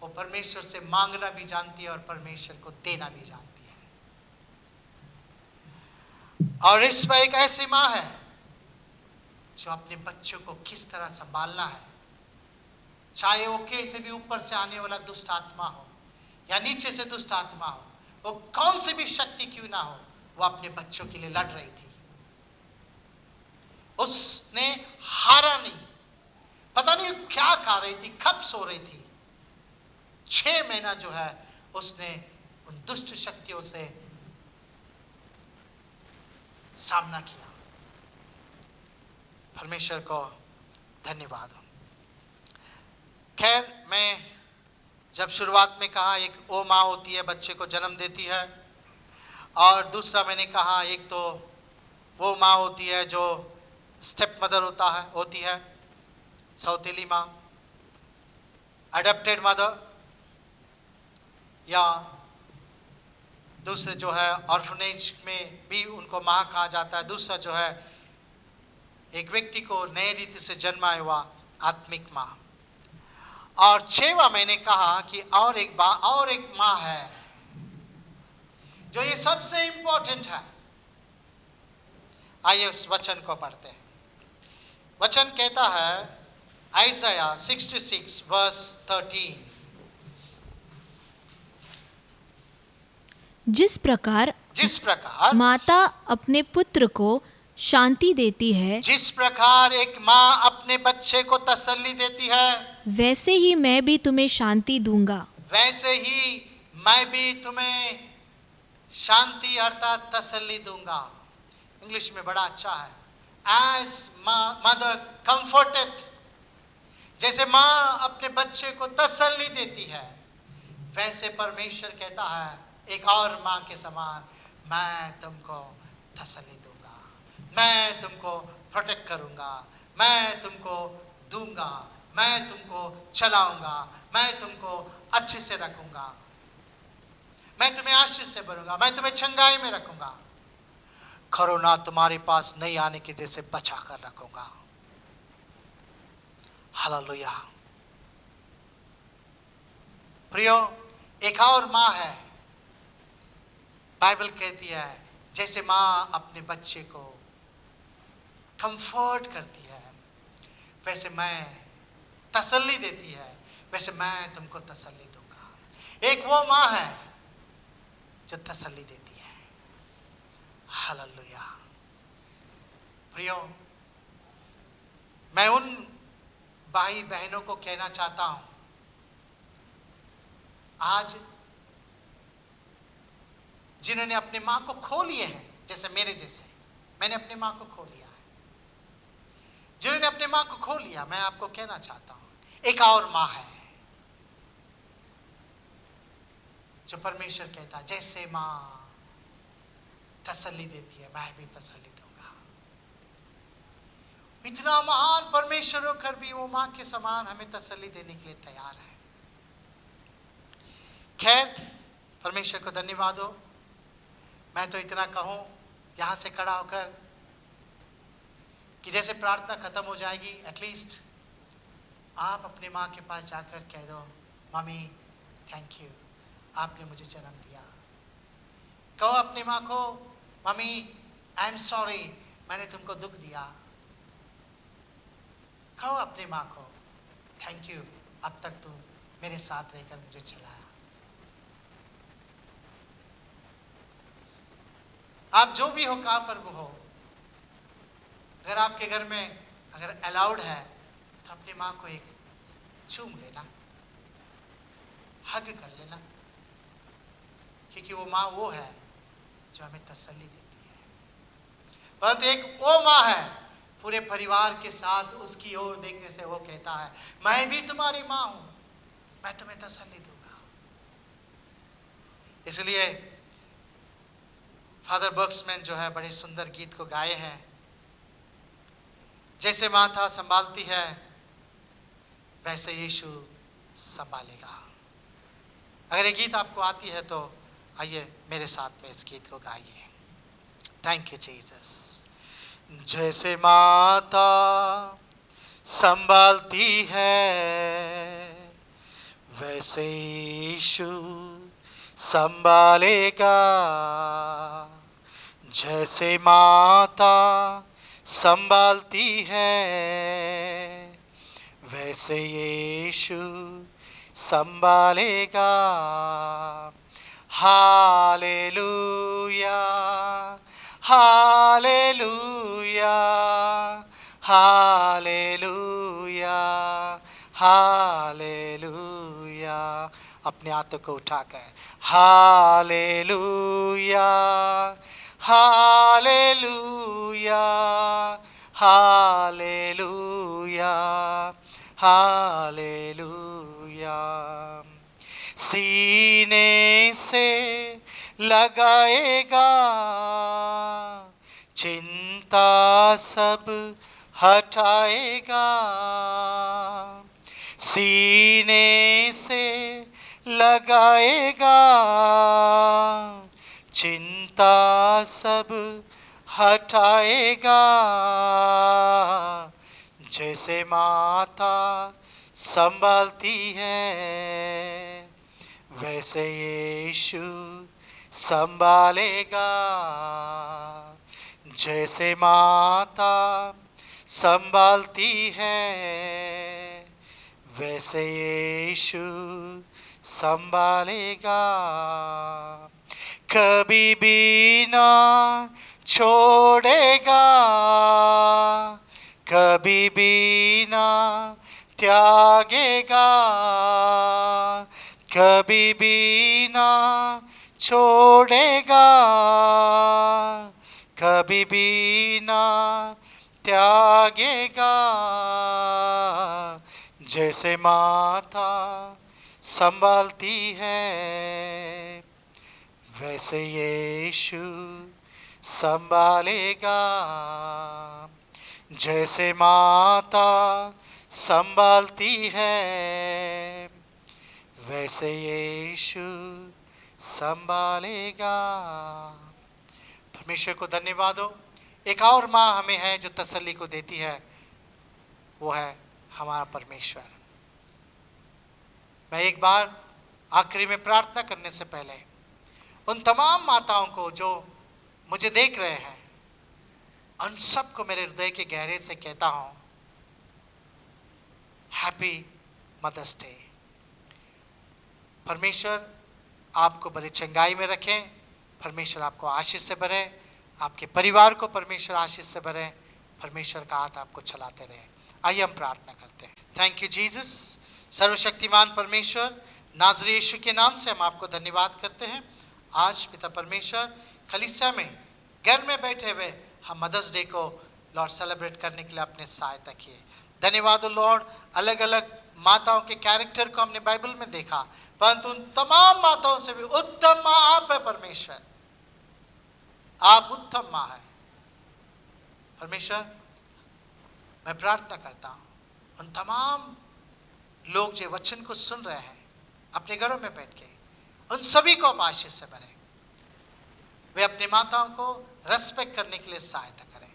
वो परमेश्वर से मांगना भी जानती है और परमेश्वर को देना भी जानती है। और इस पर एक ऐसी माँ है जो अपने बच्चों को किस तरह संभालना है, चाहे वो कैसे भी ऊपर से आने वाला दुष्ट आत्मा हो या नीचे से दुष्ट आत्मा हो, वो कौन सी भी शक्ति क्यों ना हो, वो अपने बच्चों के लिए लड़ रही थी। उसने हारा नहीं, पता नहीं क्या खा रही थी, कब सो रही थी। 6 महीना जो है उसने उन दुष्ट शक्तियों से सामना किया। परमेश्वर को धन्यवाद हो। खैर, मैं जब शुरुआत में कहा एक वो माँ होती है, बच्चे को जन्म देती है, और दूसरा मैंने कहा एक तो वो माँ होती है जो स्टेप मदर होती है, सौतेली माँ, अडॉप्टेड मदर, या दूसरे जो है ऑर्फनेज में भी उनको माँ कहा जाता है। दूसरा जो है एक व्यक्ति को नए रीति से जन्माया हुआ आत्मिक माँ। और 6वां मैंने कहा कि और एक माँ है जो ये सबसे इंपॉर्टेंट है। आइए उस वचन को पढ़ते हैं। वचन कहता है आइज़ाया 66 वर्स 13, जिस प्रकार जिस प्रकार माता अपने पुत्र को शांति देती है, जिस प्रकार एक माँ अपने बच्चे को तसल्ली देती है, वैसे ही मैं भी तुम्हें शांति दूंगा। वैसे ही मैं भी तुम्हें शांति अर्थात तसल्ली दूंगा। इंग्लिश में बड़ा अच्छा है, एज मदर कंफर्टेड, जैसे माँ अपने बच्चे को तसल्ली देती है, वैसे परमेश्वर कहता है एक और माँ के समान मैं तुमको तसल्ली दूंगा, मैं तुमको प्रोटेक्ट करूंगा, मैं तुमको दूंगा, मैं तुमको चलाऊंगा, मैं तुमको अच्छे से रखूंगा, मैं तुम्हें आशीष से भरूंगा, मैं तुम्हें चंगाई में रखूंगा, कोरोना तुम्हारे पास नहीं आने की जैसे बचा कर रखूंगा। हालेलुया। प्रियो, एक और माँ है, बाइबल कहती है जैसे माँ अपने बच्चे को कंफर्ट करती है, वैसे मैं तसल्ली देती है, वैसे मैं तुमको तसल्ली दूंगा। एक वो माँ है जो तसल्ली देती है। हालेलुया। प्रियो, मैं उन भाई बहनों को कहना चाहता हूं, आज जिन्होंने अपनी माँ को खो लिए हैं, जैसे मेरे जैसे मैंने अपनी माँ को खो लिया है, जिन्होंने अपनी माँ को खो लिया, मैं आपको कहना चाहता हूं एक और माँ है जो परमेश्वर कहता है जैसे माँ तसल्ली देती है मैं भी तसल्ली दूंगा। इतना महान परमेश्वर होकर भी वो माँ के समान हमें तसल्ली देने के लिए तैयार है। खैर, परमेश्वर को धन्यवाद हो। मैं तो इतना कहूं यहां से खड़ा होकर कि जैसे प्रार्थना खत्म हो जाएगी, एटलीस्ट आप अपनी माँ के पास जाकर कह दो, मम्मी थैंक यू, आपने मुझे जन्म दिया। कहो अपनी माँ को, मम्मी आई एम सॉरी, मैंने तुमको दुख दिया। कहो अपनी माँ को, थैंक यू, अब तक तुम मेरे साथ रहकर मुझे चलाया। आप जो भी हो, कहाँ पर वो हो, अगर आपके घर में अगर अलाउड है तो अपनी माँ को एक चूम लेना, हग कर लेना, क्योंकि वो माँ वो है जो हमें तसल्ली देती है। परंतु एक वो माँ है पूरे परिवार के साथ, उसकी ओर देखने से वो कहता है मैं भी तुम्हारी माँ हूं, मैं तुम्हें तसल्ली दूंगा। इसलिए फादर बर्क्समैन जो है बड़े सुंदर गीत को गाए हैं, जैसे माता संभालती है वैसे यीशु संभालेगा। अगर ये गीत आपको आती है तो आइए मेरे साथ में इस गीत को गाइए। Thank you Jesus. जैसे माता संभालती है वैसे यीशु संभालेगा। जैसे माता संभालती है वैसे यीशु संभालेगा। Hallelujah hallelujah hallelujah hallelujah. अपने हाथों को उठाकर हालेलुया हालेलुया हालेलुया हालेलुया। सीने से लगाएगा चिंता सब हटाएगा। सीने से लगाएगा चिंता सब हटाएगा। जैसे माता संभालती है वैसे यीशु संभालेगा। जैसे माता संभालती है वैसे यीशु संभालेगा। कभी भी ना छोड़ेगा, कभी भी ना त्यागेगा, कभी भी ना छोड़ेगा, कभी भी ना त्यागेगा। जैसे माता संभालती है वैसे यीशु संभालेगा। जैसे माता संभालती है वैसे यीशु संभालेगा। परमेश्वर को धन्यवाद हो। एक और माँ हमें है जो तसल्ली को देती है, वो है हमारा परमेश्वर। मैं एक बार आखिरी में प्रार्थना करने से पहले उन तमाम माताओं को जो मुझे देख रहे हैं, उन सबको मेरे हृदय के गहरे से कहता हूँ, हैप्पी मदर्स डे। परमेश्वर आपको बड़े चंगाई में रखें, परमेश्वर आपको आशीष से भरे, आपके परिवार को परमेश्वर आशीष से भरे, परमेश्वर का हाथ आपको चलाते रहे। आइए हम प्रार्थना करते हैं। Thank you Jesus. सर्वशक्तिमान परमेश्वर, नाज़री यीशु के नाम से हम आपको धन्यवाद करते हैं। आज पिता परमेश्वर कलीसिया में घर में बैठे हुए हम मदर्स डे को लॉर्ड सेलिब्रेट करने के लिए अपने सहायता किए। धन्यवाद हो लॉर्ड। अलग अलग माताओं के कैरेक्टर को हमने बाइबल में देखा, परंतु उन तमाम माताओं से भी उत्तम माँ आप है परमेश्वर। आप उत्तम माँ है परमेश्वर। मैं प्रार्थना करता हूँ उन तमाम लोग जो वचन को सुन रहे हैं अपने घरों में बैठ के, उन सभी को आप आशीष से भरें। वे अपनी माताओं को रेस्पेक्ट करने के लिए सहायता करें,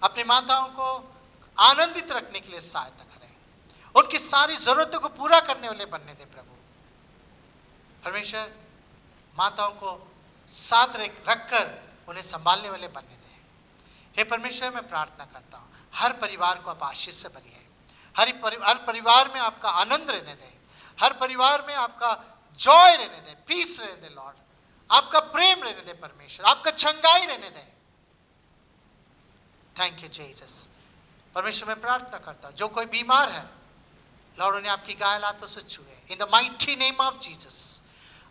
अपनी माताओं को आनंदित रखने के लिए सहायता करें, उनकी सारी जरूरतों को पूरा करने वाले बनने दे प्रभु। परमेश्वर माताओं को साथ रखकर उन्हें संभालने वाले बनने दें। हे परमेश्वर, मैं प्रार्थना करता हूँ हर परिवार को आप आशीष से भरिए, हर परिवार में आपका आनंद रहने दें, हर परिवार में आपका जॉय रहने दें, पीस रहने दें लॉर्ड, आपका प्रेम रहने दें परमेश्वर, आपका चंगाई रहने दें। Thank you Jesus. परमेश्वर मैं प्रार्थना करता हूँ जो कोई बीमार है लॉर्ड उन्हें आपकी घायल हाथों से छुए। In the mighty name of Jesus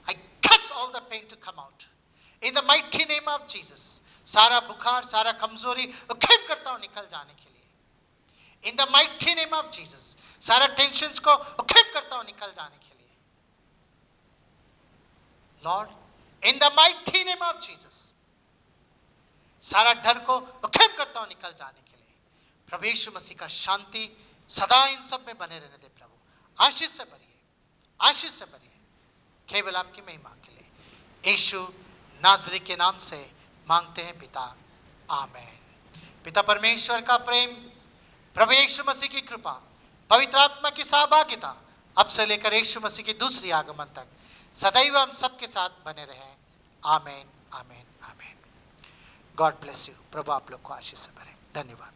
I cast all the pain to come out in the mighty name of Jesus. सारा बुखार, सारा कमजोरी खेम करता हूँ निकल जाने के लिए इन the mighty name of Jesus. सारा टेंशंस को खेम करता हूँ निकल जाने के लिए Lord in the mighty name of Jesus. सारा डर को खेम करता हूँ निकल जाने के लिए। प्रभु यीशु मसीह का शांति सदा इन सब में बने रहने दे प्रभु। आशीष से भरिए, आशीष से भरिए, केवल आपकी महिमा के लिए यीशु नाज़री के नाम से मांगते हैं पिता, आमेन। पिता परमेश्वर का प्रेम, प्रभु यीशु मसीह की कृपा, पवित्र आत्मा की सहभागिता अब से लेकर यीशु मसीह की दूसरी आगमन तक सदैव हम सबके साथ बने रहे। Amen, amen, amen. God bless you. प्रभु आप लोग को आशीष से भरे। धन्यवाद।